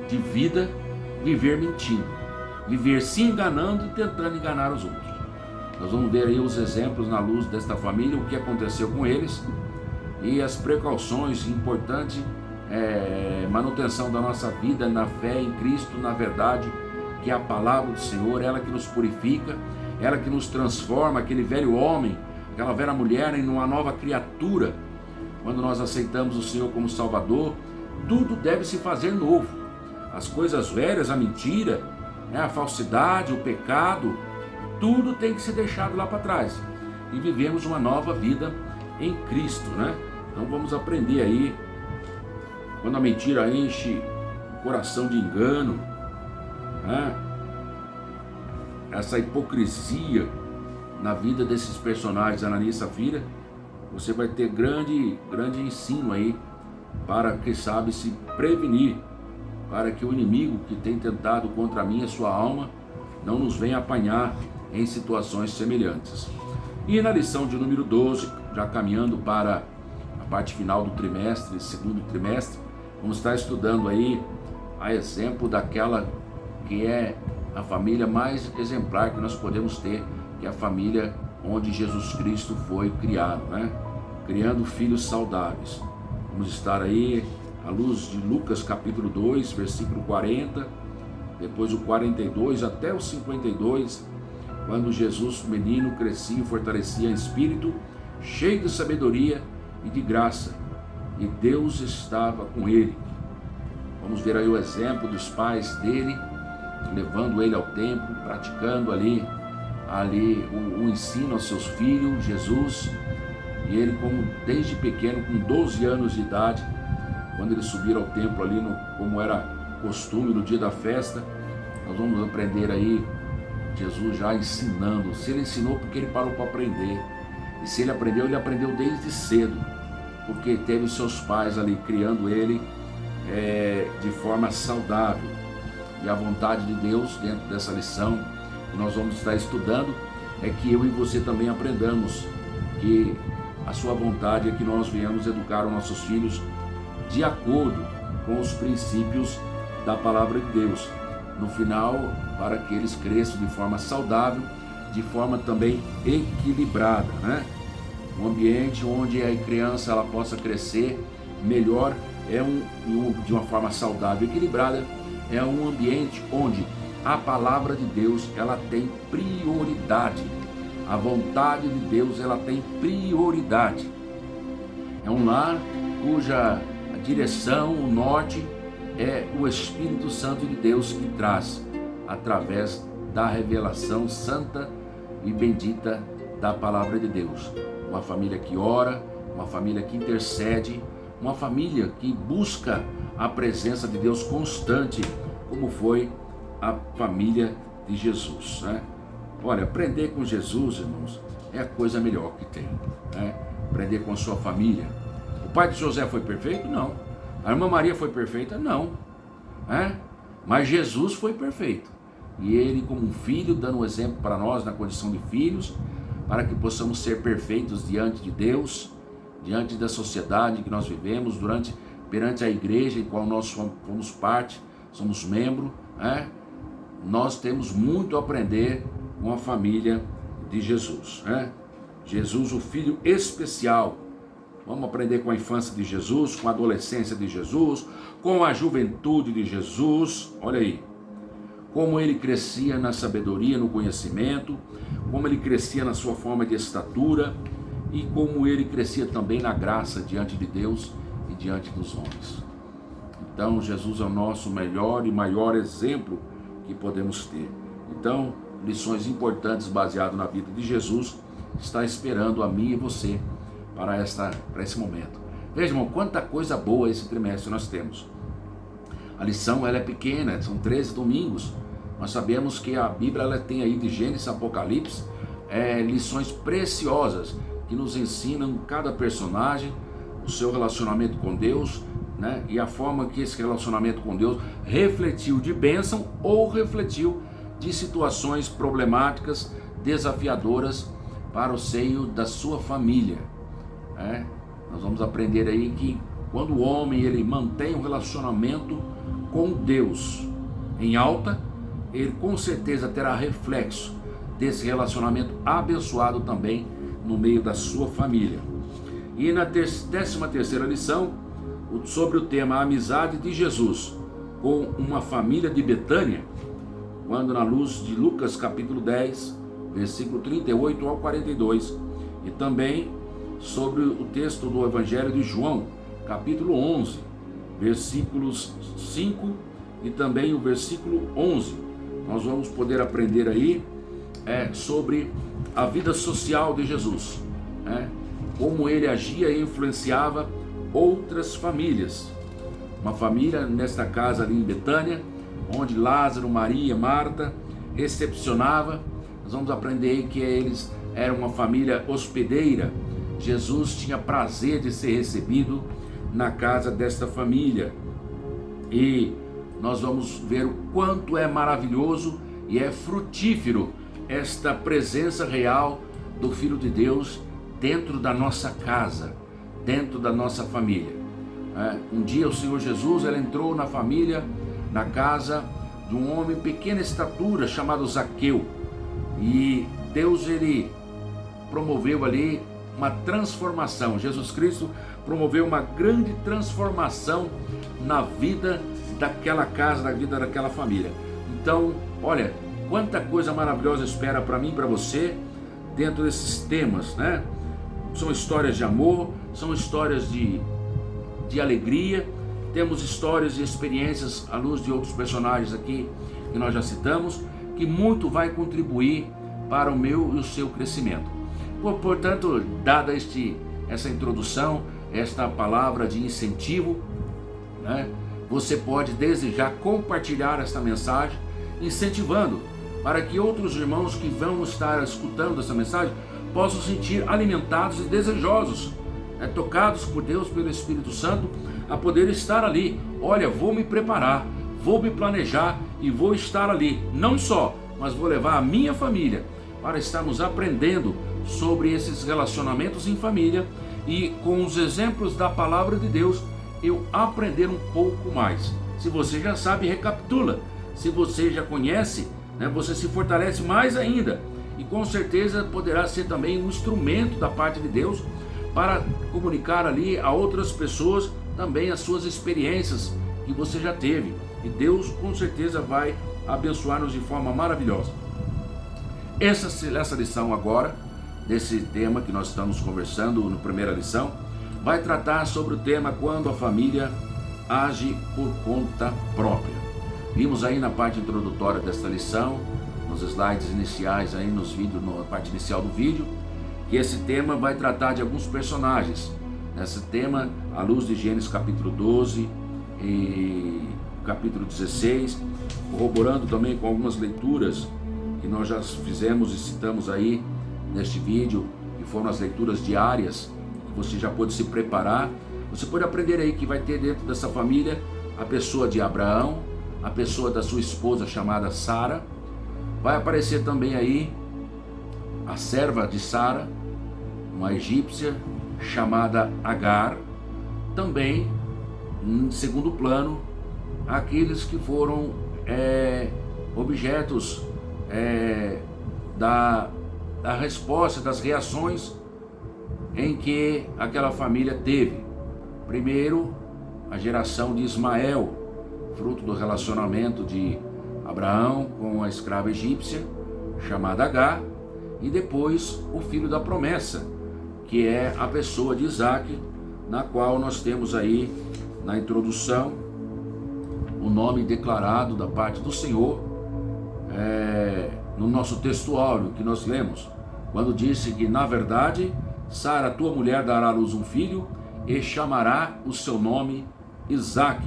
de vida viver mentindo, viver se enganando e tentando enganar os outros. Nós vamos ver aí os exemplos na luz desta família, o que aconteceu com eles e as precauções importantes, manutenção da nossa vida na fé em Cristo, na verdade, que é a palavra do Senhor, ela que nos purifica, ela que nos transforma, aquele velho homem, aquela velha mulher em uma nova criatura. Quando nós aceitamos o Senhor como Salvador, tudo deve se fazer novo. As coisas velhas, a mentira, a falsidade, o pecado, tudo tem que ser deixado lá para trás e vivemos uma nova vida em Cristo, né? Então vamos aprender aí, quando a mentira enche o coração de engano, né? Essa hipocrisia na vida desses personagens, Ananias e Safira, você vai ter grande ensino aí para, quem sabe, se prevenir, para que o inimigo que tem tentado contra mim e a sua alma não nos venha apanhar em situações semelhantes. E na lição de número 12, já caminhando para a parte final do trimestre, segundo trimestre, vamos estar estudando aí a exemplo daquela que é a família mais exemplar que nós podemos ter, que é a família onde Jesus Cristo foi criado, né? Criando filhos saudáveis. Vamos estar aí à luz de Lucas capítulo 2, versículo 40, depois o 42 até o 52, quando Jesus, menino, crescia e fortalecia em espírito, cheio de sabedoria e de graça, e Deus estava com ele. Vamos ver aí o exemplo dos pais dele, levando ele ao templo, praticando ali o ensino aos seus filhos, Jesus. E ele, como desde pequeno, com 12 anos de idade, quando ele subir ao templo ali, como era costume no dia da festa, nós vamos aprender aí Jesus já ensinando. Se ele ensinou, porque ele parou para aprender. E se ele aprendeu desde cedo, porque teve os seus pais ali criando ele de forma saudável. E a vontade de Deus dentro dessa lição que nós vamos estar estudando é que eu e você também aprendamos que a sua vontade é que nós venhamos educar os nossos filhos de acordo com os princípios da palavra de Deus. No final, para que eles cresçam de forma saudável, de forma também equilibrada, né? Um ambiente onde a criança ela possa crescer melhor de uma forma saudável e equilibrada, é um ambiente onde a palavra de Deus ela tem prioridade. A vontade de Deus ela tem prioridade. É um lar cuja direção, o norte, é o Espírito Santo de Deus que traz através da revelação santa e bendita da palavra de Deus. Uma família que ora, uma família que intercede, uma família que busca a presença de Deus constante, como foi a família de Jesus, né? Olha, aprender com Jesus, irmãos, é a coisa melhor que tem, né? Aprender com a sua família. O pai de José foi perfeito? Não. A irmã Maria foi perfeita? Não. Mas Jesus foi perfeito. E ele, como um filho, dando um exemplo para nós na condição de filhos, para que possamos ser perfeitos diante de Deus, diante da sociedade que nós vivemos, perante a igreja em qual nós somos parte, somos membro, nós temos muito a aprender com a família de Jesus, Jesus, o filho especial. Vamos aprender com a infância de Jesus, com a adolescência de Jesus, com a juventude de Jesus. Olha aí, como ele crescia na sabedoria, no conhecimento, como ele crescia na sua forma de estatura e como ele crescia também na graça diante de Deus e diante dos homens. Então Jesus é o nosso melhor e maior exemplo que podemos ter. Então, lições importantes baseadas na vida de Jesus está esperando a mim e você para esse momento. Veja, irmão, quanta coisa boa esse trimestre nós temos. A lição ela é pequena, são 13 domingos. Nós sabemos que a Bíblia ela tem aí de Gênesis a Apocalipse lições preciosas que nos ensinam cada personagem, o seu relacionamento com Deus, né? E a forma que esse relacionamento com Deus refletiu de bênção ou refletiu de situações problemáticas, desafiadoras para o seio da sua família. Nós vamos aprender aí que quando o homem ele mantém um relacionamento com Deus em alta, ele com certeza terá reflexo desse relacionamento abençoado também no meio da sua família. E na 13ª lição, sobre o tema amizade de Jesus com uma família de Betânia, quando na luz de Lucas capítulo 10, versículo 38 ao 42, e também sobre o texto do Evangelho de João, capítulo 11, versículos 5 e também o versículo 11. Nós vamos poder aprender aí sobre a vida social de Jesus, como ele agia e influenciava outras famílias. Uma família nesta casa ali em Betânia, onde Lázaro, Maria, Marta recepcionava. Nós vamos aprender aí que eles eram uma família hospedeira. Jesus tinha prazer de ser recebido na casa desta família. E nós vamos ver o quanto é maravilhoso e é frutífero esta presença real do Filho de Deus dentro da nossa casa, dentro da nossa família. Um dia o Senhor Jesus ele entrou na família, na casa de um homem de pequena estatura chamado Zaqueu. E Deus ele promoveu ali uma transformação. Jesus Cristo promoveu uma grande transformação na vida daquela casa, na vida daquela família. Então, olha, quanta coisa maravilhosa espera para mim e para você dentro desses temas, né? São histórias de amor, são histórias de alegria, temos histórias e experiências à luz de outros personagens aqui que nós já citamos, que muito vai contribuir para o meu e o seu crescimento. Portanto, dada essa introdução, esta palavra de incentivo, né, você pode desejar compartilhar esta mensagem, incentivando para que outros irmãos que vão estar escutando essa mensagem possam se sentir alimentados e desejosos, tocados por Deus, pelo Espírito Santo, a poder estar ali. Olha, vou me preparar, vou me planejar e vou estar ali. Não só, mas vou levar a minha família para estarmos aprendendo sobre esses relacionamentos em família e com os exemplos da palavra de Deus eu aprender um pouco mais. Se você já sabe, recapitula. Se você já conhece, você se fortalece mais ainda e com certeza poderá ser também um instrumento da parte de Deus para comunicar ali a outras pessoas também as suas experiências que você já teve. E Deus com certeza vai abençoar-nos de forma maravilhosa. Essa lição agora, desse tema que nós estamos conversando na primeira lição, vai tratar sobre o tema quando a família age por conta própria. Vimos aí na parte introdutória desta lição, nos slides iniciais aí nos vídeos, na parte inicial do vídeo, que esse tema vai tratar de alguns personagens. Nesse tema, à luz de Gênesis capítulo 12 e capítulo 16, corroborando também com algumas leituras que nós já fizemos e citamos aí neste vídeo, que foram as leituras diárias, que você já pode se preparar. Você pode aprender aí que vai ter dentro dessa família a pessoa de Abraão, a pessoa da sua esposa chamada Sara. Vai aparecer também aí a serva de Sara, uma egípcia chamada Agar. Também, em segundo plano, aqueles que foram objetos da resposta, das reações em que aquela família teve. Primeiro, a geração de Ismael, fruto do relacionamento de Abraão com a escrava egípcia chamada Agar, e depois o filho da promessa, que é a pessoa de Isaac, na qual nós temos aí na introdução o nome declarado da parte do Senhor no nosso texto áureo que nós lemos, quando disse que na verdade Sara, tua mulher, dará à luz um filho e chamará o seu nome Isaque,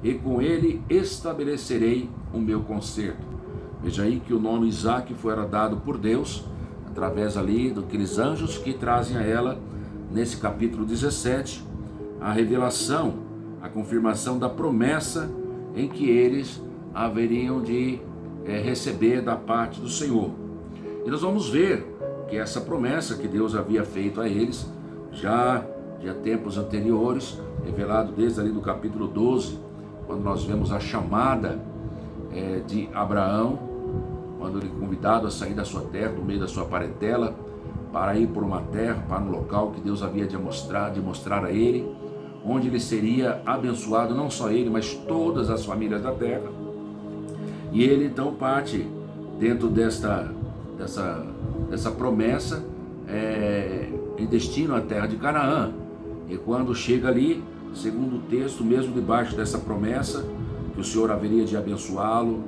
e com ele estabelecerei o meu concerto. Veja aí que o nome Isaque foi dado por Deus através ali daqueles anjos que trazem a ela, nesse capítulo 17, a revelação, a confirmação da promessa em que eles haveriam de receber da parte do Senhor. E nós vamos ver que essa promessa que Deus havia feito a eles, já de tempos anteriores, revelado desde ali do capítulo 12, quando nós vemos a chamada de Abraão, quando ele é convidado a sair da sua terra, do meio da sua parentela, para ir por uma terra, para um local que Deus havia de mostrar a ele, onde ele seria abençoado, não só ele, mas todas as famílias da terra. E ele então parte dentro dessa promessa em destino à terra de Canaã. E quando chega ali, segundo o texto, mesmo debaixo dessa promessa, que o Senhor haveria de abençoá-lo,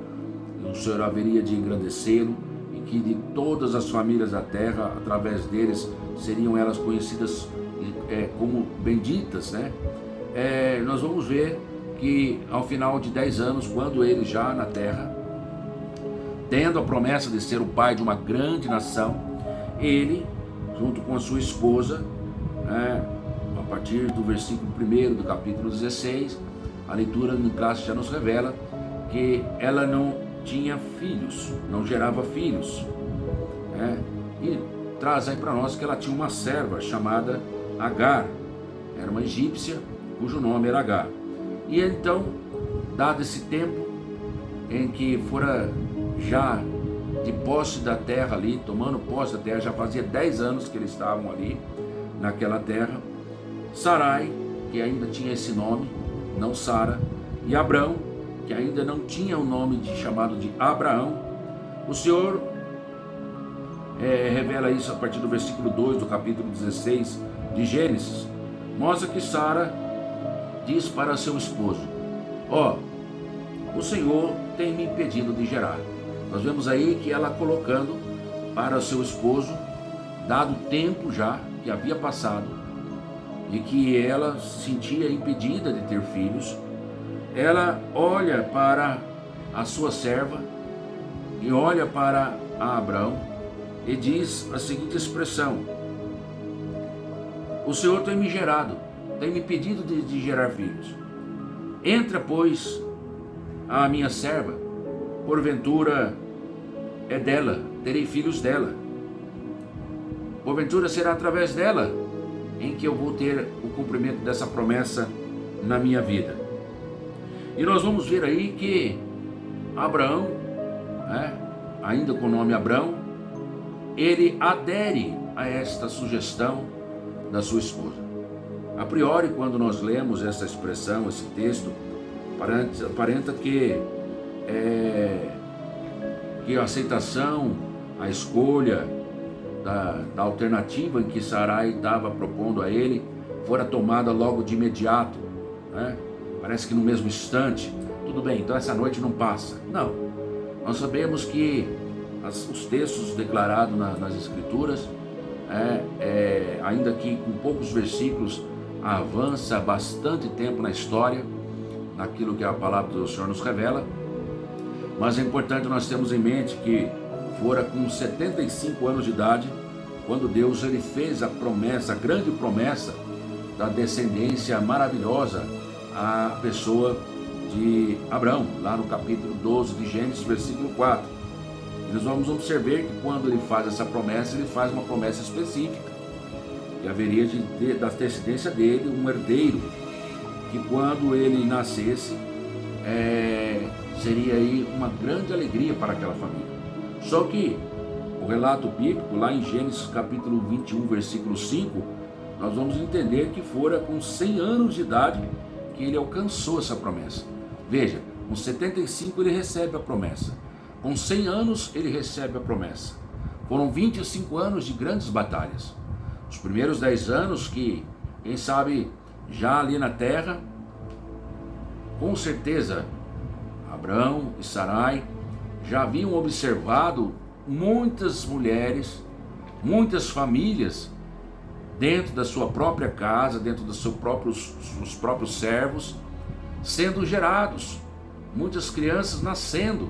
o Senhor haveria de engrandecê-lo, e que de todas as famílias da terra, através deles, seriam elas conhecidas como benditas, né? Nós vamos ver que ao final de 10 anos, quando ele já na terra, tendo a promessa de ser o pai de uma grande nação, ele, junto com a sua esposa, a partir do versículo 1 do capítulo 16, a leitura em classe já nos revela que ela não tinha filhos, não gerava filhos, e traz aí para nós que ela tinha uma serva chamada Agar, era uma egípcia cujo nome era Agar. E então, dado esse tempo em que fora já de posse da terra ali, tomando posse da terra, já fazia 10 anos que eles estavam ali naquela terra, Sarai, que ainda tinha esse nome, não Sara, e Abrão, que ainda não tinha o nome chamado de Abraão, o Senhor revela isso a partir do versículo 2 do capítulo 16 de Gênesis. Mostra que Sara diz para seu esposo: o Senhor tem me impedido de gerar. Nós vemos aí que ela colocando para seu esposo, dado o tempo já que havia passado e que ela se sentia impedida de ter filhos, ela olha para a sua serva e olha para Abraão e diz a seguinte expressão: o Senhor tem me gerado, tem me pedido de gerar filhos. Entra, pois, a minha serva, porventura é dela, terei filhos dela. Porventura será através dela em que eu vou ter o cumprimento dessa promessa na minha vida. E nós vamos ver aí que Abraão, ainda com o nome Abrão, ele adere a esta sugestão da sua esposa. A priori, quando nós lemos essa expressão, esse texto, aparenta que a aceitação, a escolha da alternativa em que Sarai estava propondo a ele fora tomada logo de imediato, né? Parece que no mesmo instante. Tudo bem, então essa noite não passa. Não, nós sabemos que os textos declarados nas Escrituras, ainda que com poucos versículos, avança bastante tempo na história, naquilo que a palavra do Senhor nos revela. Mas é importante nós termos em mente que fora com 75 anos de idade, quando Deus ele fez a promessa, a grande promessa da descendência maravilhosa à pessoa de Abraão, lá no capítulo 12 de Gênesis, versículo 4. E nós vamos observar que quando ele faz essa promessa, ele faz uma promessa específica, que haveria da descendência dele um herdeiro, que quando ele nascesse, seria aí uma grande alegria para aquela família. Só que o relato bíblico, lá em Gênesis capítulo 21, versículo 5, nós vamos entender que fora com 100 anos de idade que ele alcançou essa promessa. Veja, com 75 ele recebe a promessa, com 100 anos ele recebe a promessa. Foram 25 anos de grandes batalhas. Os primeiros 10 anos que, quem sabe, já ali na terra, com certeza, Abraão e Sarai já haviam observado muitas mulheres, muitas famílias dentro da sua própria casa, dentro dos seus próprios servos, sendo gerados, muitas crianças nascendo,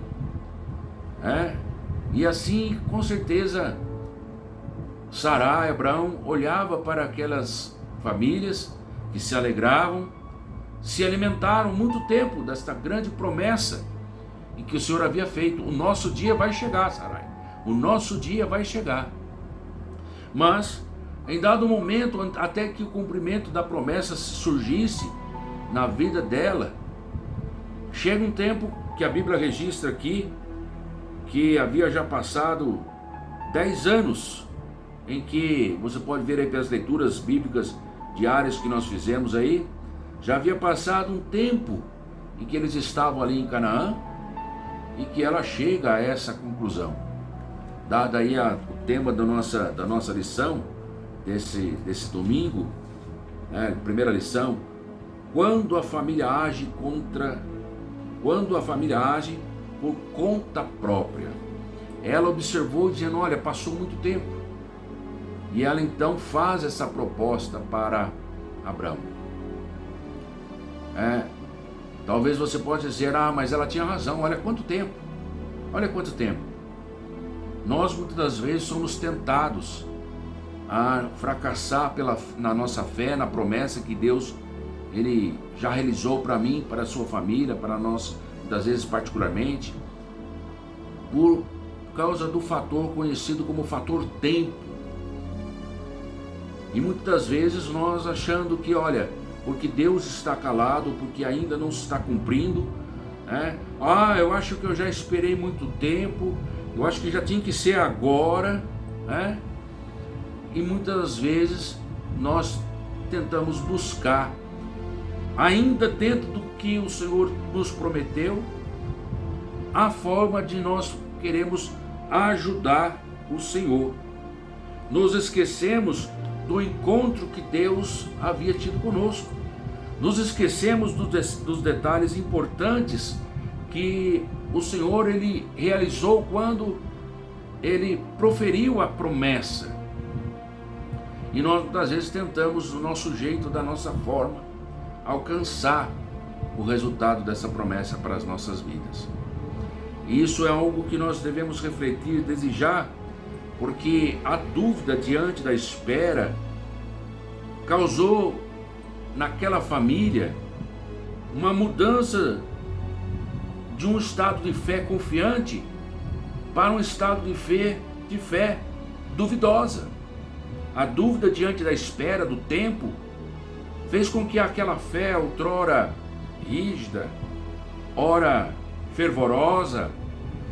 e assim, com certeza, Sarai, Abraão, olhava para aquelas famílias que se alegravam, se alimentaram muito tempo desta grande promessa em que o Senhor havia feito. O nosso dia vai chegar, Sarai, o nosso dia vai chegar. Mas, em dado momento, até que o cumprimento da promessa surgisse na vida dela, chega um tempo que a Bíblia registra aqui, que havia já passado 10 anos, em que, você pode ver aí pelas leituras bíblicas diárias que nós fizemos aí, já havia passado um tempo em que eles estavam ali em Canaã, e que ela chega a essa conclusão. Dada aí o tema da nossa lição, desse domingo, primeira lição, quando a família age por conta própria. Ela observou dizendo, olha, passou muito tempo. E ela então faz essa proposta para Abraão. Talvez você possa dizer, mas ela tinha razão, olha quanto tempo. Olha quanto tempo. Nós muitas das vezes somos tentados a fracassar na nossa fé, na promessa que Deus ele já realizou para mim, para a sua família, para nós, muitas vezes particularmente, por causa do fator conhecido como fator tempo. E muitas das vezes nós achando que, olha, porque Deus está calado, porque ainda não se está cumprindo, eu acho que eu já esperei muito tempo, eu acho que já tinha que ser agora, e muitas vezes nós tentamos buscar, ainda dentro do que o Senhor nos prometeu, a forma de nós queremos ajudar o Senhor. Nos esquecemos do encontro que Deus havia tido conosco. Nos esquecemos dos detalhes importantes que o Senhor ele realizou quando ele proferiu a promessa. E nós muitas vezes tentamos do nosso jeito, da nossa forma, alcançar o resultado dessa promessa para as nossas vidas. E isso é algo que nós devemos refletir, desejar, porque a dúvida diante da espera causou naquela família uma mudança de um estado de fé confiante para um estado de fé duvidosa. A dúvida diante da espera do tempo fez com que aquela fé outrora rígida, ora fervorosa,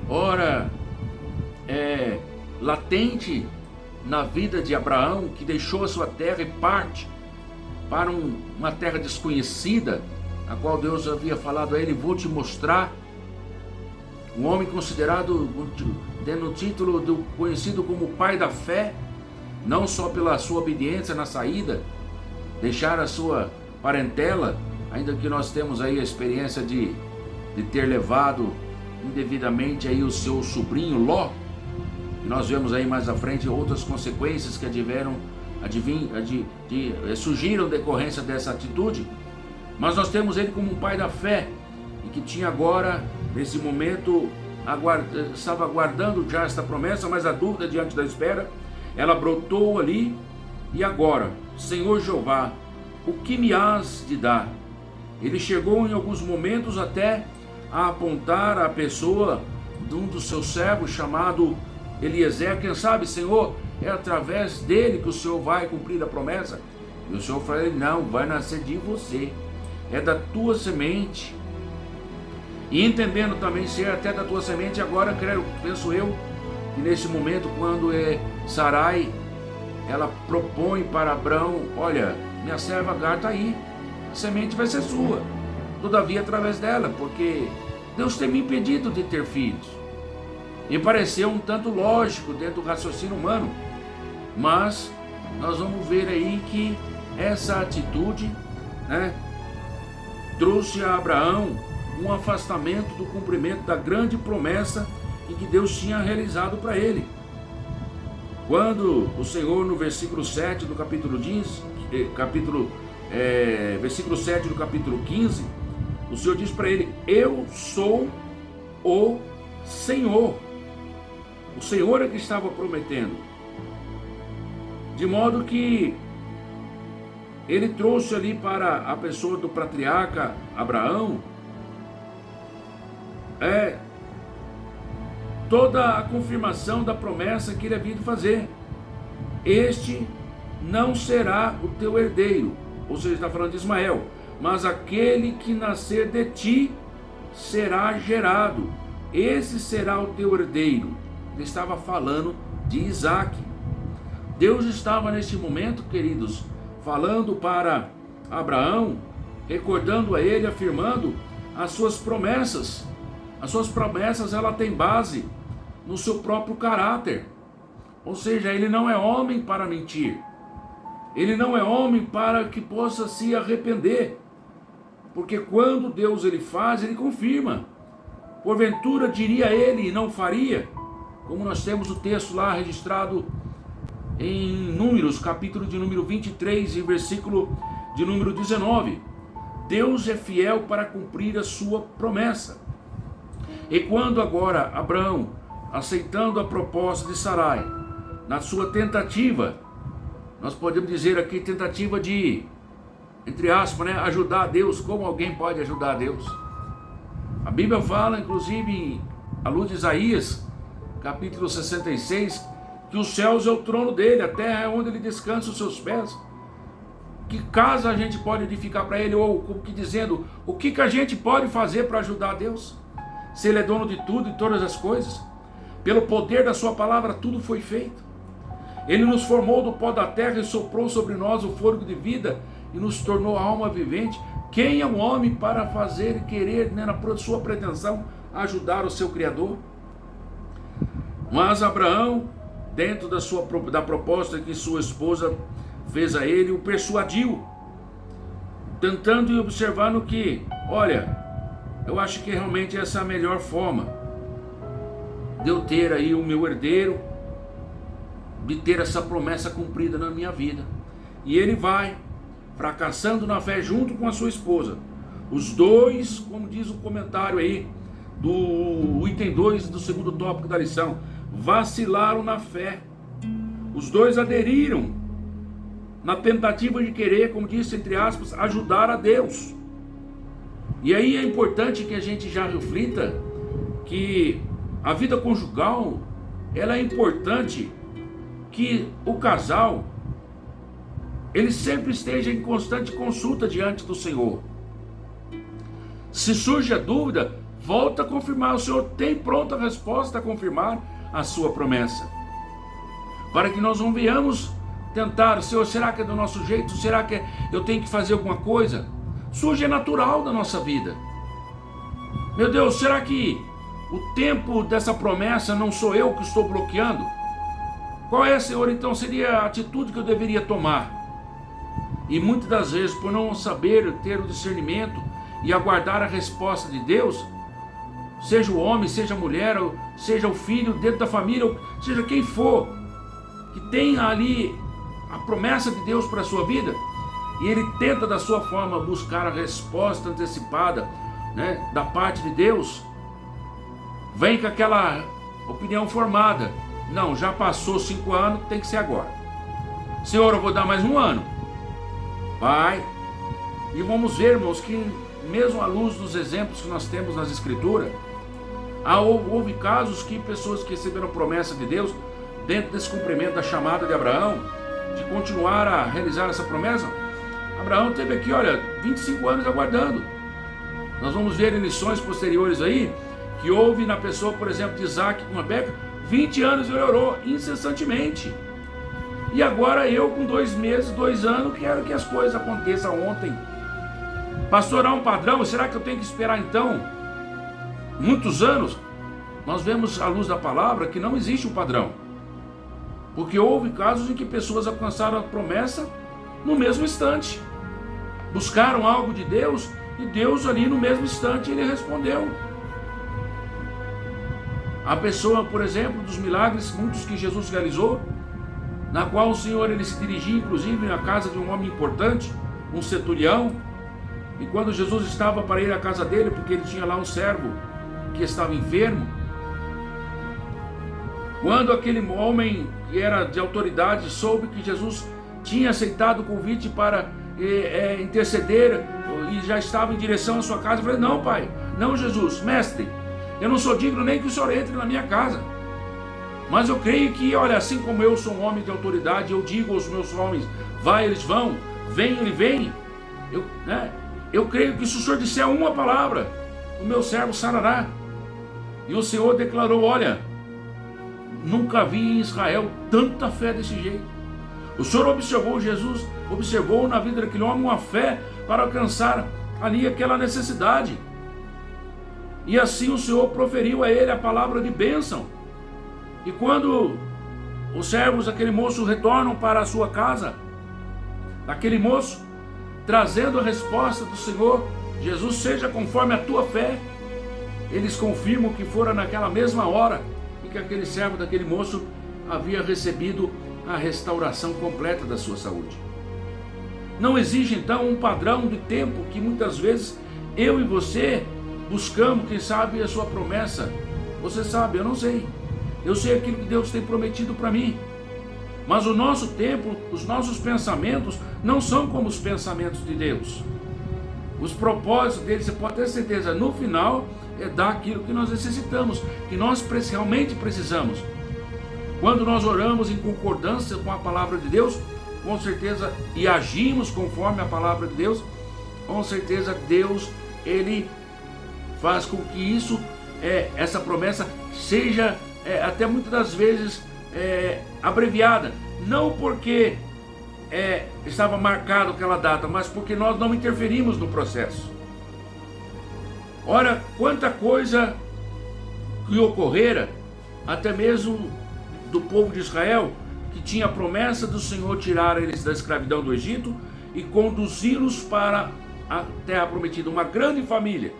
ora latente na vida de Abraão, que deixou a sua terra e parte para uma terra desconhecida, a qual Deus havia falado a ele: vou te mostrar. Um homem considerado, tendo o título conhecido como pai da fé, não só pela sua obediência na saída, deixar a sua parentela, ainda que nós temos aí a experiência de ter levado indevidamente aí o seu sobrinho Ló, e nós vemos aí mais à frente outras consequências que surgiram decorrência dessa atitude, mas nós temos ele como um pai da fé, e que tinha agora, nesse momento, estava aguardando já esta promessa, mas a dúvida diante da espera, ela brotou ali. E agora, Senhor Jeová, o que me has de dar? Ele chegou em alguns momentos até a apontar a pessoa de um dos seus servos chamado Eliezer. Quem sabe, Senhor, é através dele que o Senhor vai cumprir a promessa? E o Senhor falou: não, vai nascer de você, é da tua semente. E entendendo também ser até da tua semente, agora penso eu, que nesse momento, quando Sarai, ela propõe para Abraão: olha, minha serva Agar está aí, a semente vai ser sua, todavia através dela, porque Deus tem me impedido de ter filhos. Me pareceu um tanto lógico dentro do raciocínio humano, mas nós vamos ver aí que essa atitude, trouxe a Abraão um afastamento do cumprimento da grande promessa em que Deus tinha realizado para ele. Quando o Senhor, no versículo 7 do capítulo 15, o Senhor diz para ele: eu sou o Senhor. O Senhor é que estava prometendo. De modo que ele trouxe ali para a pessoa do patriarca Abraão toda a confirmação da promessa que ele havia de fazer. Este não será o teu herdeiro, ou seja, está falando de Ismael, mas aquele que nascer de ti será gerado, esse será o teu herdeiro. Ele estava falando de Isaac. Deus estava neste momento, queridos, falando para Abraão, recordando a ele, afirmando as suas promessas. As suas promessas, ela tem base no seu próprio caráter. Ou seja, ele não é homem para mentir. Ele não é homem para que possa se arrepender. Porque quando Deus ele faz, ele confirma. Porventura diria ele e não faria? Como nós temos o texto lá registrado em Números, capítulo de número 23 e versículo de número 19. Deus é fiel para cumprir a sua promessa. E quando agora Abraão, aceitando a proposta de Sarai, na sua tentativa, nós podemos dizer aqui tentativa de, entre aspas, ajudar a Deus, como alguém pode ajudar a Deus? A Bíblia fala, inclusive, à luz de Isaías, capítulo 66, que os céus é o trono dele, a terra é onde ele descansa os seus pés. Que casa a gente pode edificar para ele? Ou, como que dizendo, o que a gente pode fazer para ajudar a Deus? Se ele é dono de tudo e todas as coisas, pelo poder da sua palavra tudo foi feito. Ele nos formou do pó da terra e soprou sobre nós o fôlego de vida e nos tornou alma vivente. Quem é um homem para fazer e querer, na sua pretensão, ajudar o seu Criador? Mas Abraão, dentro da proposta que sua esposa fez a ele, o persuadiu, tentando e observando que, olha, eu acho que realmente essa é a melhor forma de eu ter aí o meu herdeiro, de ter essa promessa cumprida na minha vida. E ele vai, fracassando na fé junto com a sua esposa. Os dois, como diz o comentário aí, do item 2 do segundo tópico da lição, vacilaram na fé. Os dois aderiram na tentativa de querer, como disse, entre aspas, ajudar a Deus. E aí é importante que a gente já reflita que a vida conjugal, ela é importante que o casal, ele sempre esteja em constante consulta diante do Senhor. Se surge a dúvida, volta a confirmar. O Senhor tem pronta resposta a confirmar a sua promessa. Para que nós não venhamos tentar, Senhor, será que é do nosso jeito? Será que eu tenho que fazer alguma coisa? Surge, é natural da nossa vida. Meu Deus, será que o tempo dessa promessa não sou eu que estou bloqueando? Qual é, Senhor, então seria a atitude que eu deveria tomar? E muitas das vezes, por não saber ter o discernimento e aguardar a resposta de Deus, seja o homem, seja a mulher, seja o filho dentro da família, seja quem for, que tenha ali a promessa de Deus para a sua vida, e ele tenta da sua forma buscar a resposta antecipada, né, da parte de Deus, vem com aquela opinião formada. Não, já passou 5 anos, tem que ser agora. Senhor, eu vou dar mais 1 ano. Vai. E vamos ver, irmãos, que mesmo à luz dos exemplos que nós temos nas Escrituras, houve casos que pessoas que receberam promessa de Deus, dentro desse cumprimento da chamada de Abraão, de continuar a realizar essa promessa, Abraão teve aqui, olha, 25 anos aguardando. Nós vamos ver em lições posteriores aí, que houve na pessoa, por exemplo, de Isaac com Rebeca, 20 anos ele orou incessantemente. E agora eu com 2 meses, 2 anos, quero que as coisas aconteçam ontem. Pastor, há um padrão? Será que eu tenho que esperar então muitos anos? Nós vemos à luz da palavra que não existe um padrão. Porque houve casos em que pessoas alcançaram a promessa no mesmo instante. Buscaram algo de Deus e Deus ali no mesmo instante ele respondeu. A pessoa, por exemplo, dos milagres, muitos que Jesus realizou, na qual o Senhor ele se dirigia inclusive à casa de um homem importante, um centurião, e quando Jesus estava para ir à casa dele, porque ele tinha lá um servo que estava enfermo, quando aquele homem que era de autoridade soube que Jesus tinha aceitado o convite para interceder e já estava em direção à sua casa, eu falei, não, pai, não, Jesus, mestre, eu não sou digno nem que o Senhor entre na minha casa, mas eu creio que, olha, assim como eu sou um homem de autoridade, eu digo aos meus homens, vai, eles vão, vem, ele vem, eu creio que se o Senhor disser uma palavra, o meu servo sarará. E o Senhor declarou, olha, nunca vi em Israel tanta fé desse jeito. O Senhor observou, Jesus observou na vida daquele homem uma fé para alcançar ali aquela necessidade. E assim o Senhor proferiu a ele a palavra de bênção. E quando os servos daquele moço retornam para a sua casa, daquele moço, trazendo a resposta do Senhor, Jesus, seja conforme a tua fé, eles confirmam que fora naquela mesma hora e que aquele servo daquele moço havia recebido a restauração completa da sua saúde. Não existe então um padrão de tempo que muitas vezes eu e você buscamos, quem sabe, a sua promessa. Você sabe, eu não sei. Eu sei aquilo que Deus tem prometido para mim. Mas o nosso tempo, os nossos pensamentos não são como os pensamentos de Deus. Os propósitos dele, você pode ter certeza, no final é dar aquilo que nós necessitamos, que nós realmente precisamos. Quando nós oramos em concordância com a palavra de Deus, com certeza, e agimos conforme a palavra de Deus, com certeza Deus, ele faz com que isso, essa promessa seja até muitas das vezes abreviada, não porque estava marcado aquela data, mas porque nós não interferimos no processo. Ora, quanta coisa que ocorrera, até mesmo do povo de Israel, que tinha a promessa do Senhor tirar eles da escravidão do Egito e conduzi-los para a terra prometida, uma grande família.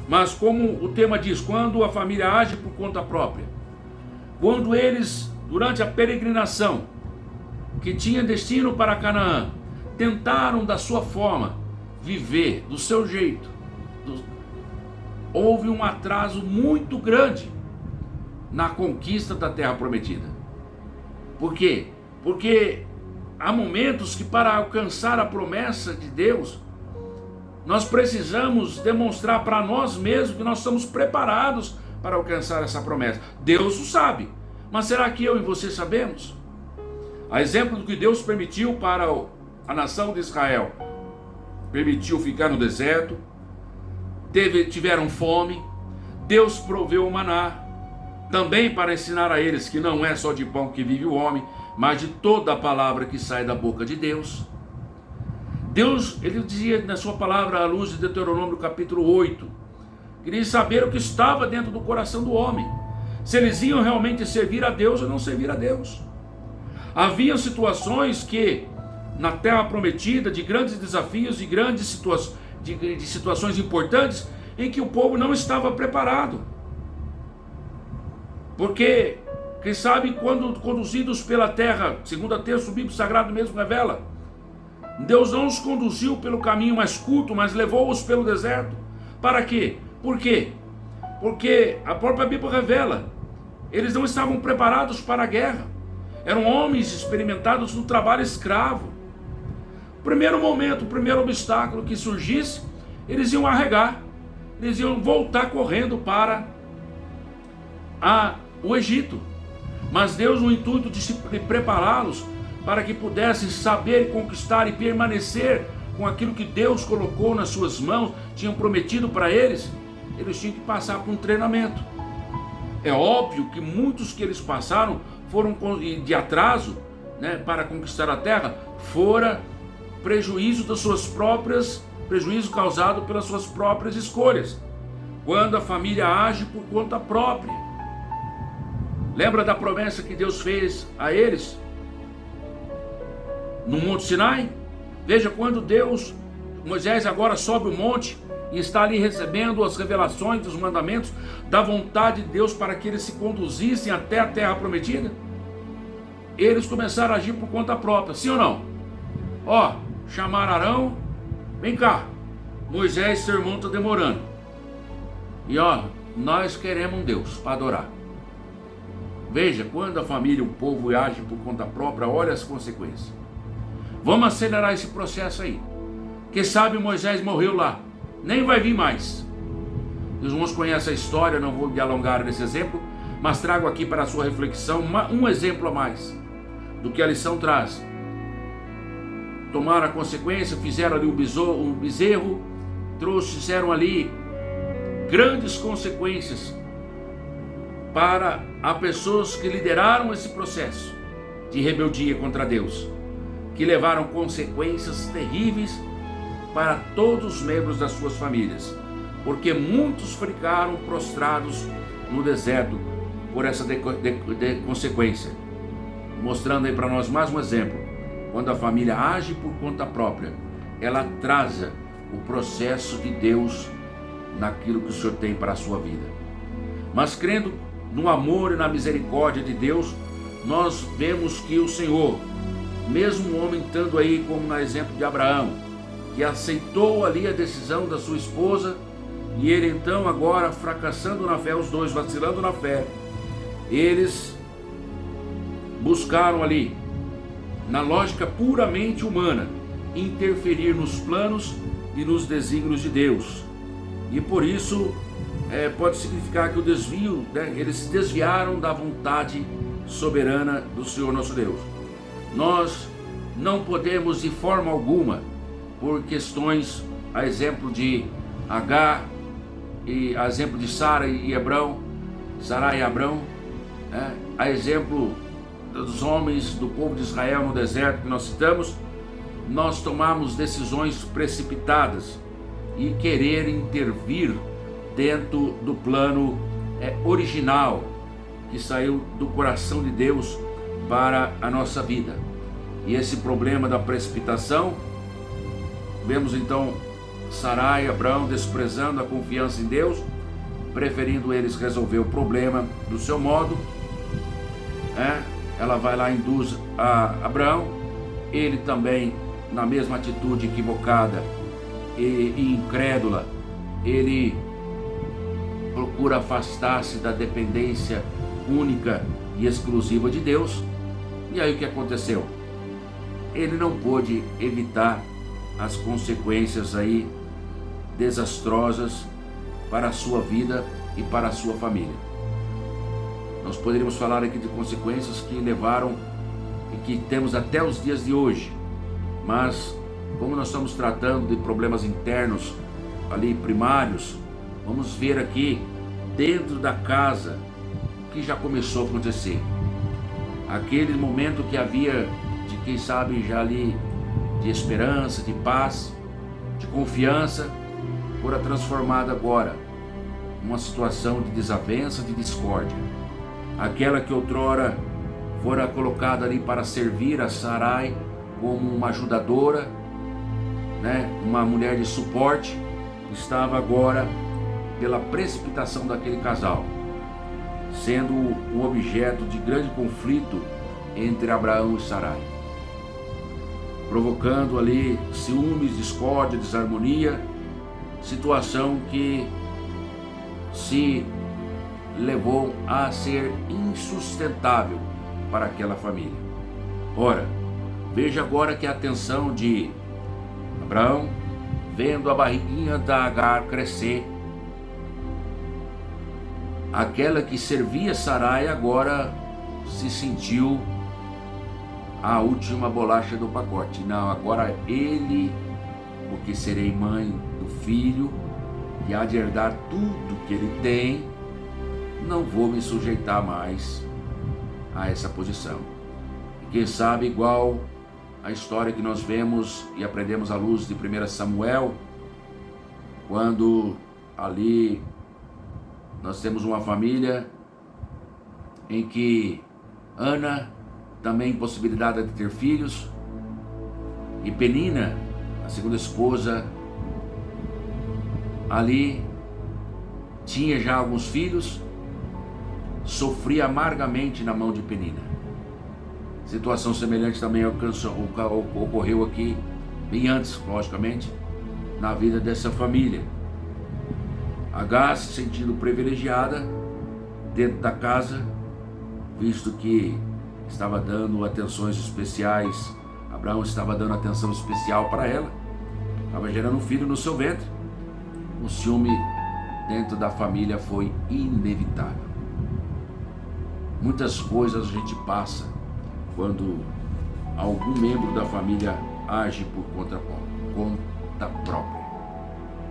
Mas como o tema diz, quando a família age por conta própria, quando eles, durante a peregrinação, que tinha destino para Canaã, tentaram da sua forma viver, do seu jeito, houve um atraso muito grande na conquista da terra prometida. Por quê? Porque há momentos que para alcançar a promessa de Deus, nós precisamos demonstrar para nós mesmos que nós estamos preparados para alcançar essa promessa. Deus o sabe, mas será que eu e você sabemos? A exemplo do que Deus permitiu para a nação de Israel, permitiu ficar no deserto, tiveram fome, Deus proveu o maná, também para ensinar a eles que não é só de pão que vive o homem, mas de toda a palavra que sai da boca de Deus. Deus, ele dizia na sua palavra, à luz de Deuteronômio capítulo 8, queria saber o que estava dentro do coração do homem, se eles iam realmente servir a Deus ou não servir a Deus. Havia situações que, na terra prometida, de grandes desafios, de grandes situações importantes, em que o povo não estava preparado. Porque, quem sabe, quando conduzidos pela terra, segundo o texto bíblico sagrado mesmo revela, Deus não os conduziu pelo caminho mais curto, mas levou-os pelo deserto. Para quê? Por quê? Porque a própria Bíblia revela, eles não estavam preparados para a guerra. Eram homens experimentados no trabalho escravo. Primeiro momento, o primeiro obstáculo que surgisse, eles iam arregar. Eles iam voltar correndo para o Egito. Mas Deus, no intuito de prepará-los para que pudessem saber conquistar e permanecer com aquilo que Deus colocou nas suas mãos, tinham prometido para eles, eles tinham que passar por um treinamento. É óbvio que muitos que eles passaram foram de atraso, né, para conquistar a terra, fora prejuízo causado pelas suas próprias escolhas, quando a família age por conta própria. Lembra da promessa que Deus fez a eles no Monte Sinai? Veja, quando Moisés agora sobe o monte e está ali recebendo as revelações dos mandamentos da vontade de Deus para que eles se conduzissem até a terra prometida, eles começaram a agir por conta própria, sim ou não? Chamaram Arão, vem cá, Moisés, seu irmão está demorando, e nós queremos um Deus para adorar. Veja, quando a família, o povo age por conta própria, olha as consequências. Vamos acelerar esse processo aí. Quem sabe Moisés morreu lá, nem vai vir mais. Os irmãos conhecem a história, não vou me alongar nesse exemplo, mas trago aqui para a sua reflexão um exemplo a mais do que a lição traz. Tomaram a consequência, fizeram ali um bezerro, trouxeram ali grandes consequências para as pessoas que lideraram esse processo de rebeldia contra Deus, que levaram consequências terríveis para todos os membros das suas famílias, porque muitos ficaram prostrados no deserto por essa consequência, mostrando aí para nós mais um exemplo. Quando a família age por conta própria, ela atrasa o processo de Deus naquilo que o Senhor tem para a sua vida. Mas crendo no amor e na misericórdia de Deus, nós vemos que o Senhor, mesmo o homem estando aí como no exemplo de Abraão, que aceitou ali a decisão da sua esposa, e ele então agora fracassando na fé, os dois vacilando na fé, eles buscaram ali, na lógica puramente humana, interferir nos planos e nos desígnios de Deus. E por isso pode significar que o desvio, eles se desviaram da vontade soberana do Senhor nosso Deus. Nós não podemos de forma alguma, por questões, a exemplo de Agar, e a exemplo de Sara e Abrão, a exemplo dos homens do povo de Israel no deserto que nós citamos, nós tomamos decisões precipitadas e querer intervir dentro do plano original que saiu do coração de Deus para a nossa vida. E esse problema da precipitação, vemos então Sarai e Abrão desprezando a confiança em Deus, preferindo eles resolver o problema do seu modo. Ela vai lá e induz a Abrão, ele também na mesma atitude equivocada e incrédula, ele procura afastar-se da dependência única e exclusiva de Deus. E aí o que aconteceu? ele não pôde evitar as consequências aí desastrosas para a sua vida e para a sua família. Nós poderíamos falar aqui de consequências que levaram e que temos até os dias de hoje, mas como nós estamos tratando de problemas internos ali primários, vamos ver aqui dentro da casa o que já começou a acontecer. Aquele momento que havia de, quem sabe, já ali de esperança, de paz, de confiança, fora transformada agora numa situação de desavença, de discórdia. Aquela que outrora fora colocada ali para servir a Sarai como uma ajudadora, uma mulher de suporte, estava agora, pela precipitação daquele casal, sendo um objeto de grande conflito entre Abraão e Sarai, provocando ali ciúmes, discórdia, desarmonia, situação que se levou a ser insustentável para aquela família. Ora, veja agora que a atenção de Abraão, vendo a barriguinha da Agar crescer, aquela que servia Sarai agora se sentiu a última bolacha do pacote. Não, agora ele, porque serei mãe do filho e há de herdar tudo que ele tem, não vou me sujeitar mais a essa posição. E quem sabe, igual a história que nós vemos e aprendemos à luz de 1 Samuel, quando ali nós temos uma família em que Ana também impossibilitada de ter filhos, e Penina, a segunda esposa, ali tinha já alguns filhos, sofria amargamente na mão de Penina. Situação semelhante também ocorreu aqui, bem antes, logicamente, na vida dessa família. Agar se sentindo privilegiada dentro da casa, visto que estava dando atenções especiais, Abraão estava dando atenção especial para ela, estava gerando um filho no seu ventre. O ciúme dentro da família foi inevitável. Muitas coisas a gente passa quando algum membro da família age por conta própria,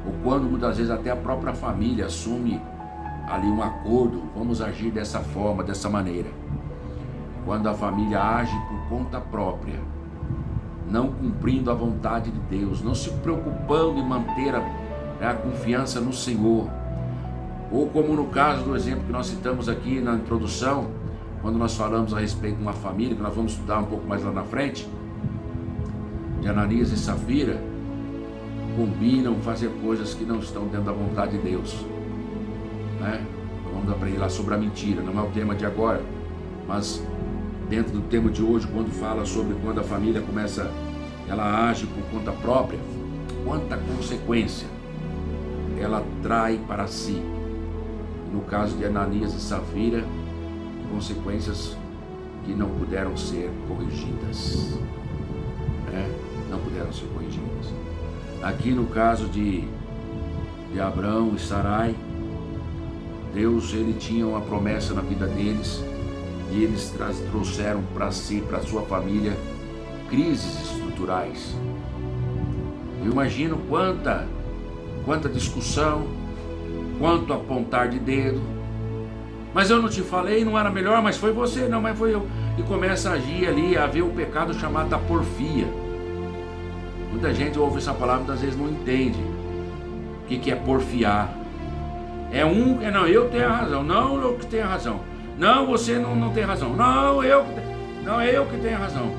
ou quando muitas vezes até a própria família assume ali um acordo, vamos agir dessa forma, dessa maneira. Quando a família age por conta própria, não cumprindo a vontade de Deus, não se preocupando em manter a confiança no Senhor, ou como no caso do exemplo que nós citamos aqui na introdução, quando nós falamos a respeito de uma família, que nós vamos estudar um pouco mais lá na frente, de Ananias e Safira, combinam fazer coisas que não estão dentro da vontade de Deus, Vamos aprender lá sobre a mentira, não é o tema de agora, mas dentro do tema de hoje, quando fala sobre quando a família ela age por conta própria, quanta consequência ela trai para si. No caso de Ananias e Safira, consequências que não puderam ser corrigidas, não puderam ser corrigidas. Aqui no caso de Abraão e Sarai, Deus, ele tinha uma promessa na vida deles, e eles trouxeram para si, para sua família, crises estruturais. Eu imagino quanta discussão, quanto apontar de dedo. Mas eu não te falei, não era melhor, mas foi você, não, mas foi eu. E começa a agir ali, a ver o pecado chamado da porfia. Muita gente ouve essa palavra, muitas vezes não entende o que é porfiar. Não, eu tenho a razão, não, eu que tenho a razão. Não, você não tem razão. Não, eu que tenho a razão.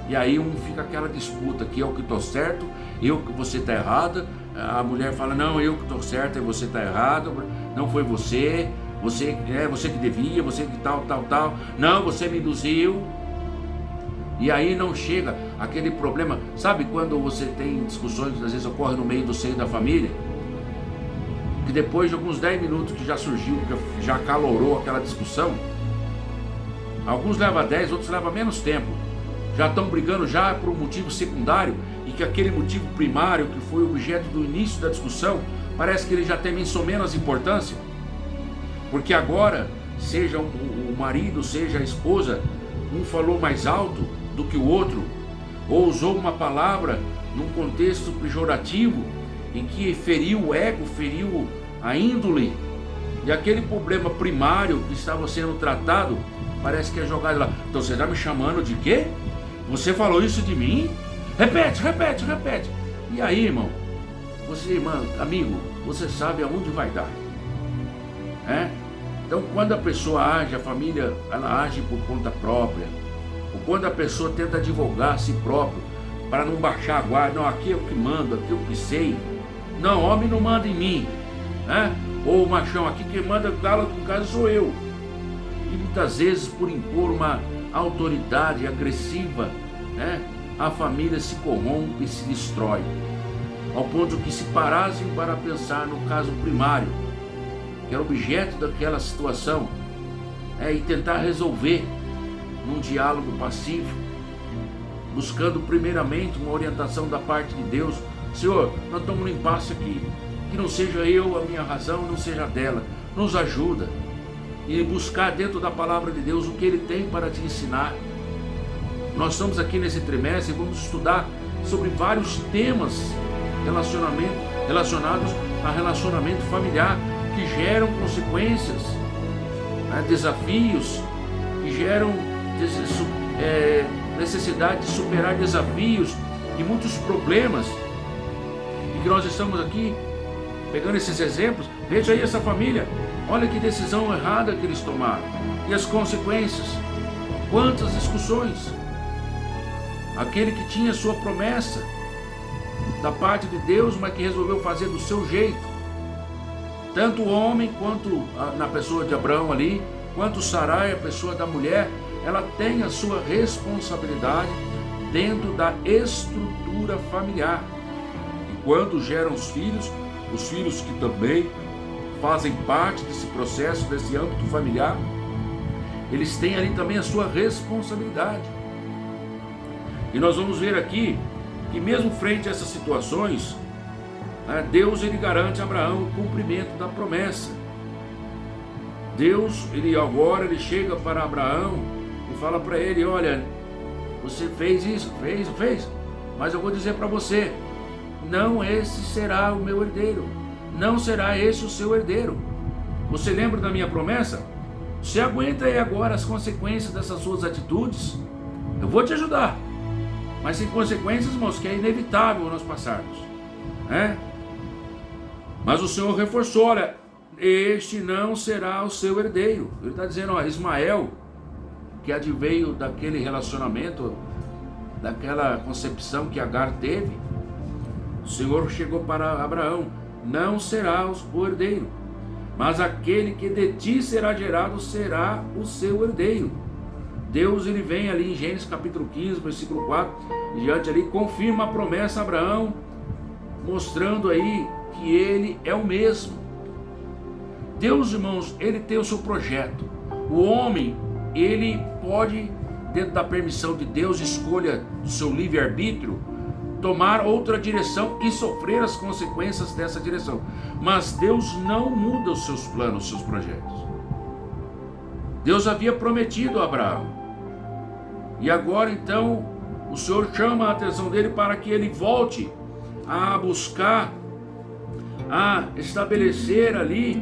E aí fica aquela disputa, que eu que estou certo, eu que você está errada. A mulher fala, não, eu que estou certo e você está errado. Não foi você que devia, você que tal. Não, você me induziu. E aí não chega aquele problema. Sabe quando você tem discussões que às vezes ocorrem no meio do seio da família? Que depois de alguns 10 minutos que já surgiu, que já acalorou aquela discussão, alguns levam 10, outros levam menos tempo. já estão brigando já por um motivo secundário, e que aquele motivo primário, que foi objeto do início da discussão, parece que ele já tem menos importância, porque agora, seja o marido, seja a esposa, um falou mais alto do que o outro, ou usou uma palavra num contexto pejorativo, em que feriu o ego, feriu a índole, e aquele problema primário que estava sendo tratado, parece que é jogado lá. Então você está me chamando de quê? Você falou isso de mim? Repete, repete, repete. E aí, irmão? Você, irmão, amigo, você sabe aonde vai dar. Então, quando a pessoa age, a família, ela age por conta própria. Ou quando a pessoa tenta advogar a si próprio, para não baixar a guarda. Não, aqui é o que mando, aqui é o que sei. Não, homem não manda em mim. Ou o machão, aqui quem manda galo, no caso sou eu. E muitas vezes, por impor uma autoridade agressiva, a família se corrompe e se destrói, ao ponto que se parassem para pensar no caso primário, que era objeto daquela situação, e tentar resolver num diálogo pacífico, buscando primeiramente uma orientação da parte de Deus. Senhor, nós estamos no impasse aqui, que não seja eu a minha razão, não seja dela, nos ajuda, e buscar dentro da palavra de Deus o que Ele tem para te ensinar. Nós estamos aqui nesse trimestre e vamos estudar sobre vários temas relacionados a relacionamento familiar, que geram consequências, desafios, que geram necessidade de superar desafios e muitos problemas, e que nós estamos aqui pegando esses exemplos. Veja aí essa família, olha que decisão errada que eles tomaram, e as consequências, quantas discussões. Aquele que tinha sua promessa da parte de Deus, mas que resolveu fazer do seu jeito, tanto o homem quanto na pessoa de Abraão ali, quanto Sarai, a pessoa da mulher, ela tem a sua responsabilidade dentro da estrutura familiar. E quando geram os filhos que também fazem parte desse processo, desse âmbito familiar, eles têm ali também a sua responsabilidade. E nós vamos ver aqui que mesmo frente a essas situações, Deus, ele garante a Abraão o cumprimento da promessa. Deus, ele chega para Abraão e fala para ele: olha, você fez isso, fez, mas eu vou dizer para você, não esse será o meu herdeiro, não será esse o seu herdeiro. Você lembra da minha promessa? Você aguenta aí agora as consequências dessas suas atitudes? Eu vou te ajudar, mas sem consequências, irmãos, que é inevitável nós passarmos, Mas o Senhor reforçou: olha, este não será o seu herdeiro. Ele está dizendo, Ismael, que adveio daquele relacionamento, daquela concepção que Agar teve, o Senhor chegou para Abraão: não será o herdeiro, mas aquele que de ti será gerado será o seu herdeiro. Deus, ele vem ali em Gênesis capítulo 15, versículo 4, e diante ali, confirma a promessa a Abraão, mostrando aí que ele é o mesmo. Deus, irmãos, ele tem o seu projeto. O homem, ele pode, dentro da permissão de Deus, escolha do seu livre-arbítrio, tomar outra direção e sofrer as consequências dessa direção. Mas Deus não muda os seus planos, os seus projetos. Deus havia prometido a Abraão. E agora então o Senhor chama a atenção dele para que ele volte a buscar, a estabelecer ali,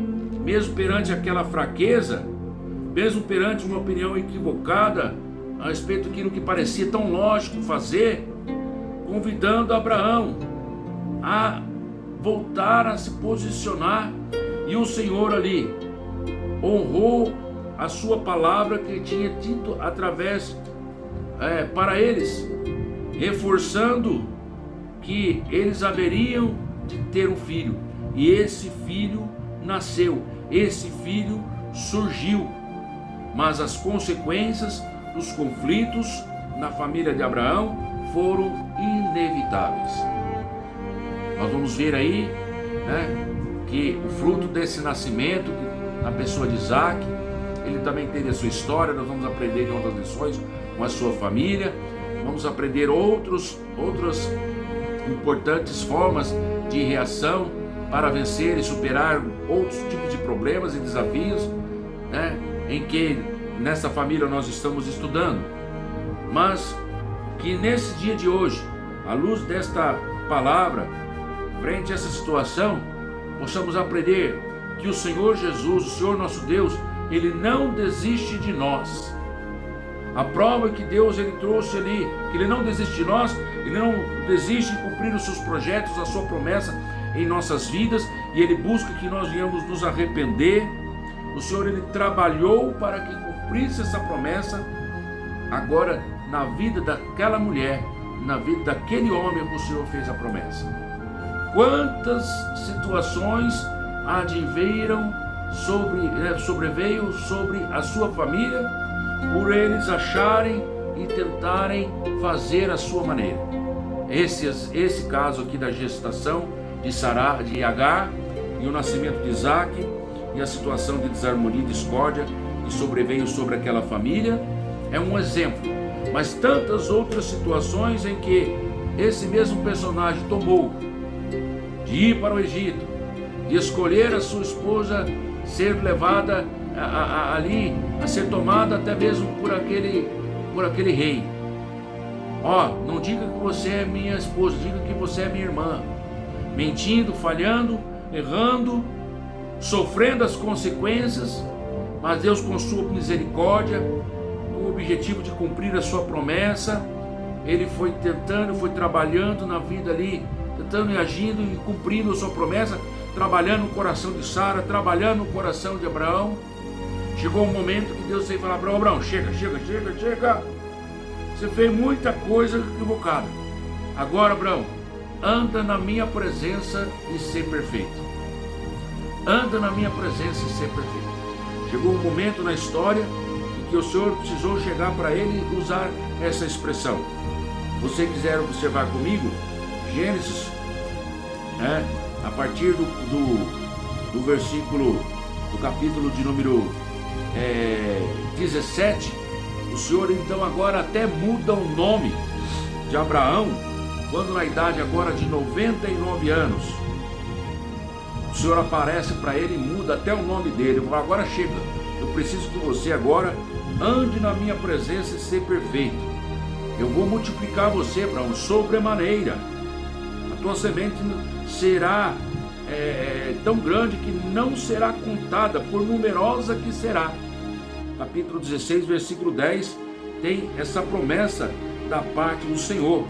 mesmo perante aquela fraqueza, mesmo perante uma opinião equivocada a respeito daquilo que parecia tão lógico fazer, convidando Abraão a voltar a se posicionar. E o Senhor ali honrou a sua palavra que tinha dito através para eles, reforçando que eles haveriam de ter um filho. E esse filho nasceu, esse filho surgiu. Mas as consequências dos conflitos na família de Abraão foram inevitáveis. Nós vamos ver aí, que o fruto desse nascimento na pessoa de Isaac, ele também teve a sua história. Nós vamos aprender em outras lições com a sua família, vamos aprender outras importantes formas de reação para vencer e superar outros tipos de problemas e desafios, né, em que nessa família nós estamos estudando. Mas que nesse dia de hoje, à luz desta palavra, frente a essa situação, possamos aprender que o Senhor Jesus, o Senhor nosso Deus, Ele não desiste de nós. A prova que Deus Ele trouxe ali, que Ele não desiste de nós, Ele não desiste de cumprir os seus projetos, a sua promessa em nossas vidas, e Ele busca que nós venhamos nos arrepender. O Senhor Ele trabalhou para que cumprisse essa promessa agora na vida daquela mulher, na vida daquele homem que o Senhor fez a promessa. Quantas situações sobreveio sobre a sua família por eles acharem e tentarem fazer a sua maneira. Esse caso aqui da gestação de Agar e o nascimento de Isaac e a situação de desarmonia e discórdia que sobreveio sobre aquela família é um exemplo. Mas tantas outras situações em que esse mesmo personagem tomou de ir para o Egito, de escolher a sua esposa ser levada ali, a ser tomada até mesmo por aquele rei. Não diga que você é minha esposa, diga que você é minha irmã. Mentindo, falhando, errando, sofrendo as consequências, mas Deus, com sua misericórdia, com o objetivo de cumprir a sua promessa, Ele foi trabalhando na vida ali, tentando e agindo e cumprindo a sua promessa, trabalhando no coração de Sara, trabalhando no coração de Abraão. Chegou um momento que Deus veio falar: Abraão, chega, você fez muita coisa equivocada. Agora, Abraão, anda na minha presença e ser perfeito. Anda na minha presença e ser perfeito. Chegou um momento na história em que o Senhor precisou chegar para ele e usar essa expressão. Você quiser observar comigo, Gênesis, a partir do versículo, do capítulo de número 17, o Senhor então agora até muda o nome de Abraão, quando na idade agora de 99 anos, o Senhor aparece para ele e muda até o nome dele. Fala: agora chega, eu preciso que você agora ande na minha presença e ser perfeito. Eu vou multiplicar você, Abraão, sobremaneira. A tua semente será tão grande que não será contada, por numerosa que será. Capítulo 16, versículo 10, tem essa promessa da parte do Senhor.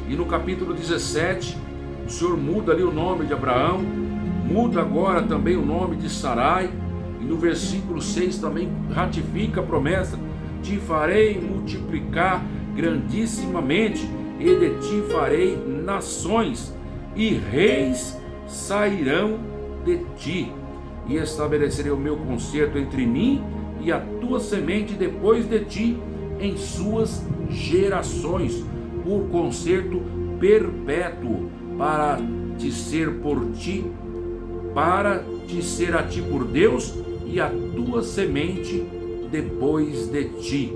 E no capítulo 17, o Senhor muda ali o nome de Abraão, muda agora também o nome de Sarai, e no versículo 6 também ratifica a promessa: te farei multiplicar grandissimamente, e de ti farei nações, e reis sairão de ti, e estabelecerei o meu concerto entre mim e a tua semente depois de ti em suas gerações, por concerto perpétuo, para te ser a ti por Deus, e a tua semente depois de ti.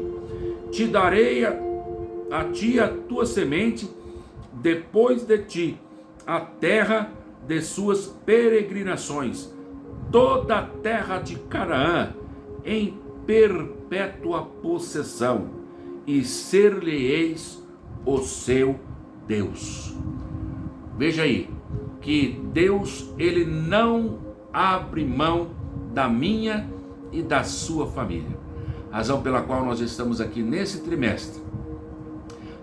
Te darei a ti a tua semente depois de ti a terra de suas peregrinações, toda a terra de Canaã, em perpétua possessão, e ser-lhe-eis o seu Deus. Veja aí, que Deus, Ele não abre mão da minha e da sua família. Razão pela qual nós estamos aqui nesse trimestre,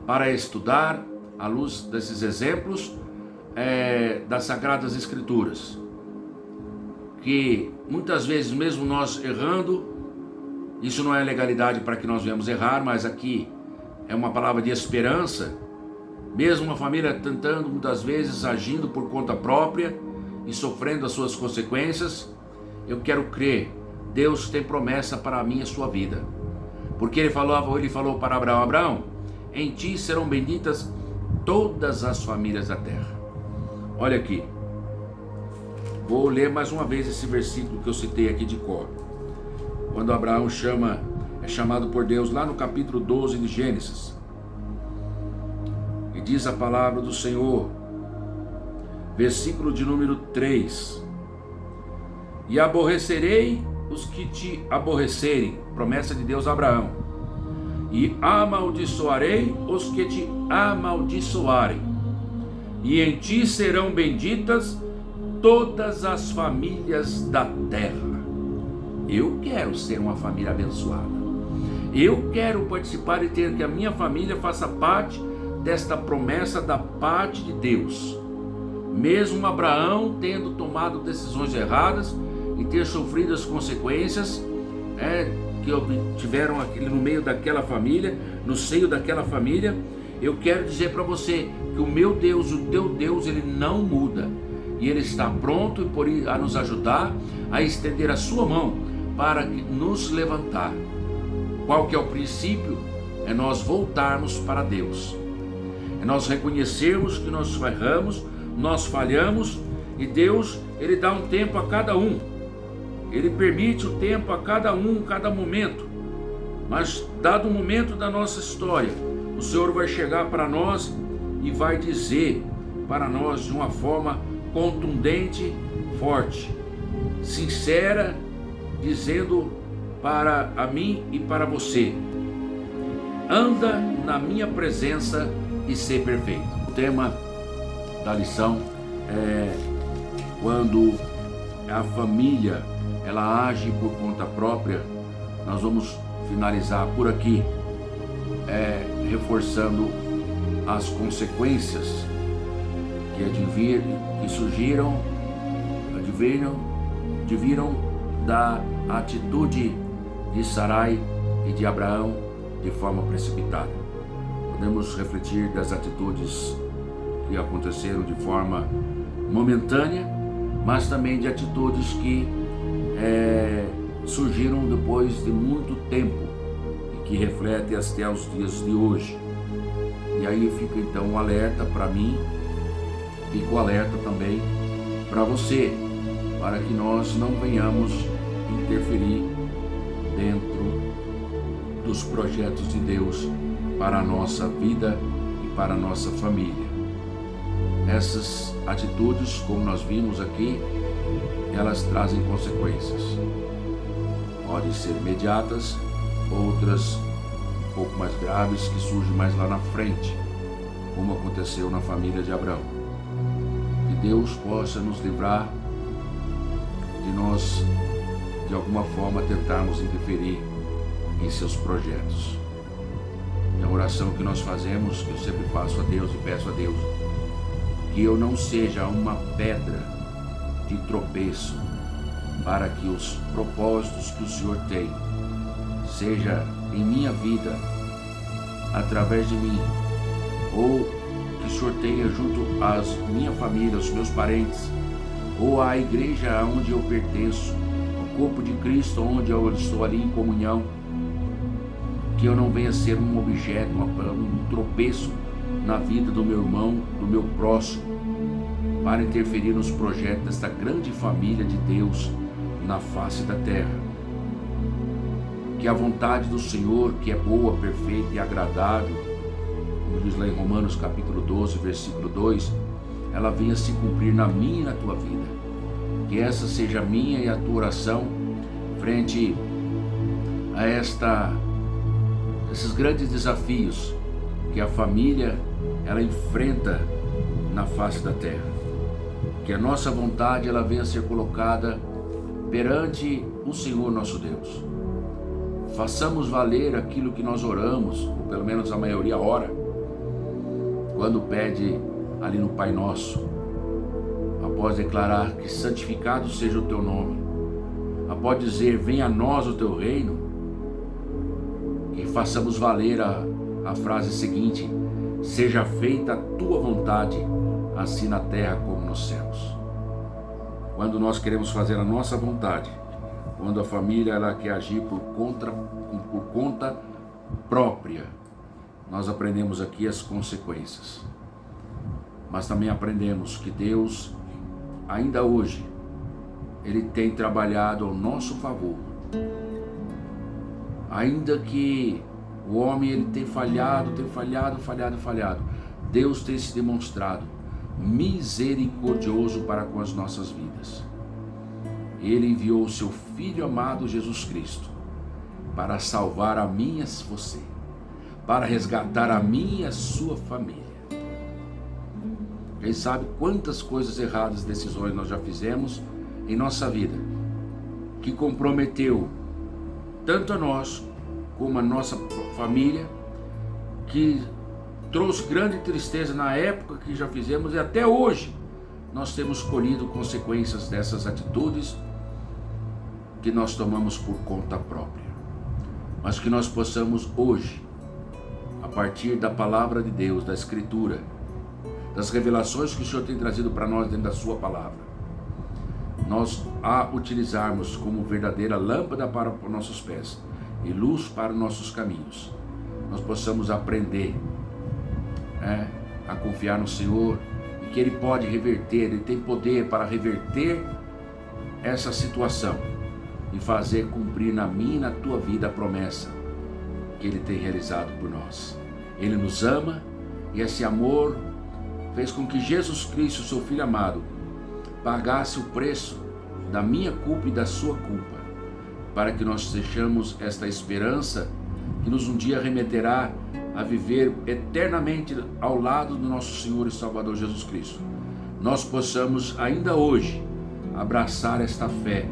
para estudar, à luz desses exemplos, das Sagradas Escrituras, que muitas vezes, mesmo nós errando, isso não é legalidade para que nós venhamos errar, mas aqui é uma palavra de esperança. Mesmo uma família tentando, muitas vezes agindo por conta própria e sofrendo as suas consequências, eu quero crer, Deus tem promessa para a minha e a sua vida, porque Ele falou para Abraão: Abraão, em ti serão benditas todas as famílias da terra. Olha aqui, vou ler mais uma vez esse versículo que eu citei aqui de cor. Quando Abraão é chamado por Deus lá no capítulo 12 de Gênesis, diz a palavra do Senhor, versículo de número 3: e aborrecerei os que te aborrecerem, promessa de Deus a Abraão, e amaldiçoarei os que te amaldiçoarem, e em ti serão benditas todas as famílias da terra. Eu quero ser uma família abençoada. Eu quero participar e ter que a minha família faça parte desta promessa da parte de Deus. Mesmo Abraão tendo tomado decisões erradas e ter sofrido as consequências que obtiveram no meio daquela família, no seio daquela família, eu quero dizer para você que o meu Deus, o teu Deus, ele não muda. E ele está pronto a nos ajudar, a estender a sua mão para nos levantar. Qual que é o princípio? É nós voltarmos para Deus. É nós reconhecermos que nós erramos, nós falhamos, e Deus, ele dá um tempo a cada um. Ele permite o tempo a cada um, cada momento. Mas dado o momento da nossa história, o Senhor vai chegar para nós e vai dizer para nós de uma forma contundente, forte, sincera, dizendo para a mim e para você: anda na minha presença e ser perfeito. O tema da lição é quando a família ela age por conta própria. Nós vamos finalizar por aqui, reforçando as consequências que surgiram, adviram da atitude de Sarai e de Abraão de forma precipitada. Podemos refletir das atitudes que aconteceram de forma momentânea, mas também de atitudes que surgiram depois de muito tempo e que refletem até os dias de hoje. E aí fica então um alerta para mim, fica o alerta também para você, para que nós não venhamos interferir dentro dos projetos de Deus para a nossa vida e para a nossa família. Essas atitudes, como nós vimos aqui, elas trazem consequências. Podem ser imediatas, outras um pouco mais graves que surgem mais lá na frente, como aconteceu na família de Abraão. Que Deus possa nos livrar de nós, de alguma forma, tentarmos interferir em seus projetos. É a oração que nós fazemos, que eu sempre faço a Deus e peço a Deus, que eu não seja uma pedra de tropeço para que os propósitos que o Senhor tem, seja em minha vida, através de mim, ou que o Senhor tenha junto à minha família, aos meus parentes, ou à igreja onde eu pertenço, ao corpo de Cristo onde eu estou ali em comunhão, que eu não venha ser um objeto, um tropeço na vida do meu irmão, do meu próximo, para interferir nos projetos desta grande família de Deus na face da terra. Que a vontade do Senhor, que é boa, perfeita e agradável, como diz lá em Romanos capítulo 12, versículo 2, ela venha se cumprir na minha e na tua vida. Que essa seja a minha e a tua oração frente a esses grandes desafios que a família ela enfrenta na face da terra. Que a nossa vontade ela venha a ser colocada perante o Senhor nosso Deus. Façamos valer aquilo que nós oramos, ou pelo menos a maioria ora, quando pede ali no Pai Nosso, após declarar que santificado seja o teu nome, após dizer venha a nós o teu reino, e façamos valer a frase seguinte: seja feita a tua vontade, assim na terra como nos céus. Quando nós queremos fazer a nossa vontade, quando a família ela quer agir por conta própria, nós aprendemos aqui as consequências. Mas também aprendemos que Deus, ainda hoje, Ele tem trabalhado ao nosso favor. Ainda que o homem ele tem falhado, Deus tem se demonstrado misericordioso para com as nossas vidas. Ele enviou o seu Filho amado Jesus Cristo para salvar a minha e você, para resgatar a minha e a sua família. Quem sabe quantas coisas erradas, decisões nós já fizemos em nossa vida, que comprometeu tanto a nós como a nossa família, que trouxe grande tristeza na época que já fizemos, e até hoje nós temos colhido consequências dessas atitudes que nós tomamos por conta própria. Mas que nós possamos hoje, a partir da palavra de Deus, da Escritura, das revelações que o Senhor tem trazido para nós dentro da sua palavra, nós a utilizarmos como verdadeira lâmpada para os nossos pés e luz para os nossos caminhos. Nós possamos aprender a confiar no Senhor, e que Ele pode reverter, Ele tem poder para reverter essa situação e fazer cumprir na minha e na tua vida a promessa que Ele tem realizado por nós. Ele nos ama, e esse amor fez com que Jesus Cristo, seu Filho amado, pagasse o preço da minha culpa e da sua culpa, para que nós sejamos esta esperança que nos um dia remeterá a viver eternamente ao lado do nosso Senhor e Salvador Jesus Cristo. Nós possamos ainda hoje abraçar esta fé,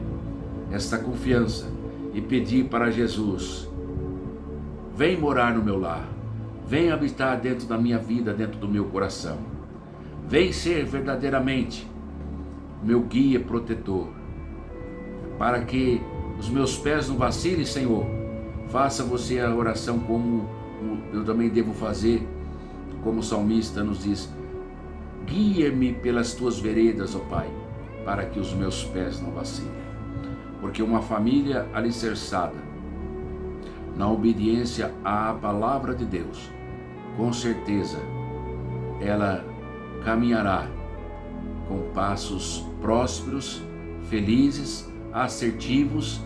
esta confiança, e pedir para Jesus: vem morar no meu lar, vem habitar dentro da minha vida, dentro do meu coração, vem ser verdadeiramente meu guia protetor, para que os meus pés não vacilem, Senhor. Faça você a oração como eu também devo fazer, como o salmista nos diz: guia-me pelas tuas veredas, ó Pai, para que os meus pés não vacilem. Porque uma família alicerçada na obediência à palavra de Deus, com certeza ela caminhará com passos prósperos, felizes, assertivos,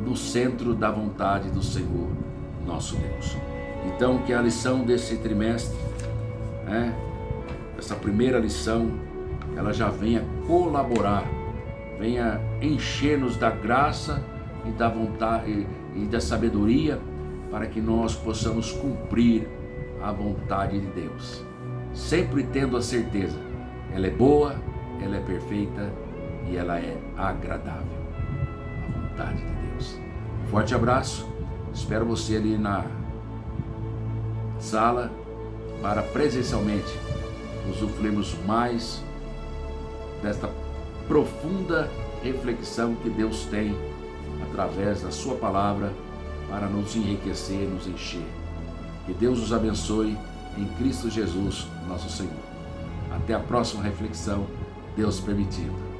no centro da vontade do Senhor, nosso Deus. Então, que a lição desse trimestre, essa primeira lição, ela já venha colaborar, venha encher-nos da graça e da vontade e da sabedoria, para que nós possamos cumprir a vontade de Deus, sempre tendo a certeza: ela é boa, ela é perfeita e ela é agradável, a vontade de Deus. Forte abraço, espero você ali na sala para presencialmente usufruirmos mais desta profunda reflexão que Deus tem através da sua palavra para nos enriquecer, nos encher. Que Deus os abençoe em Cristo Jesus, nosso Senhor. Até a próxima reflexão, Deus permitindo.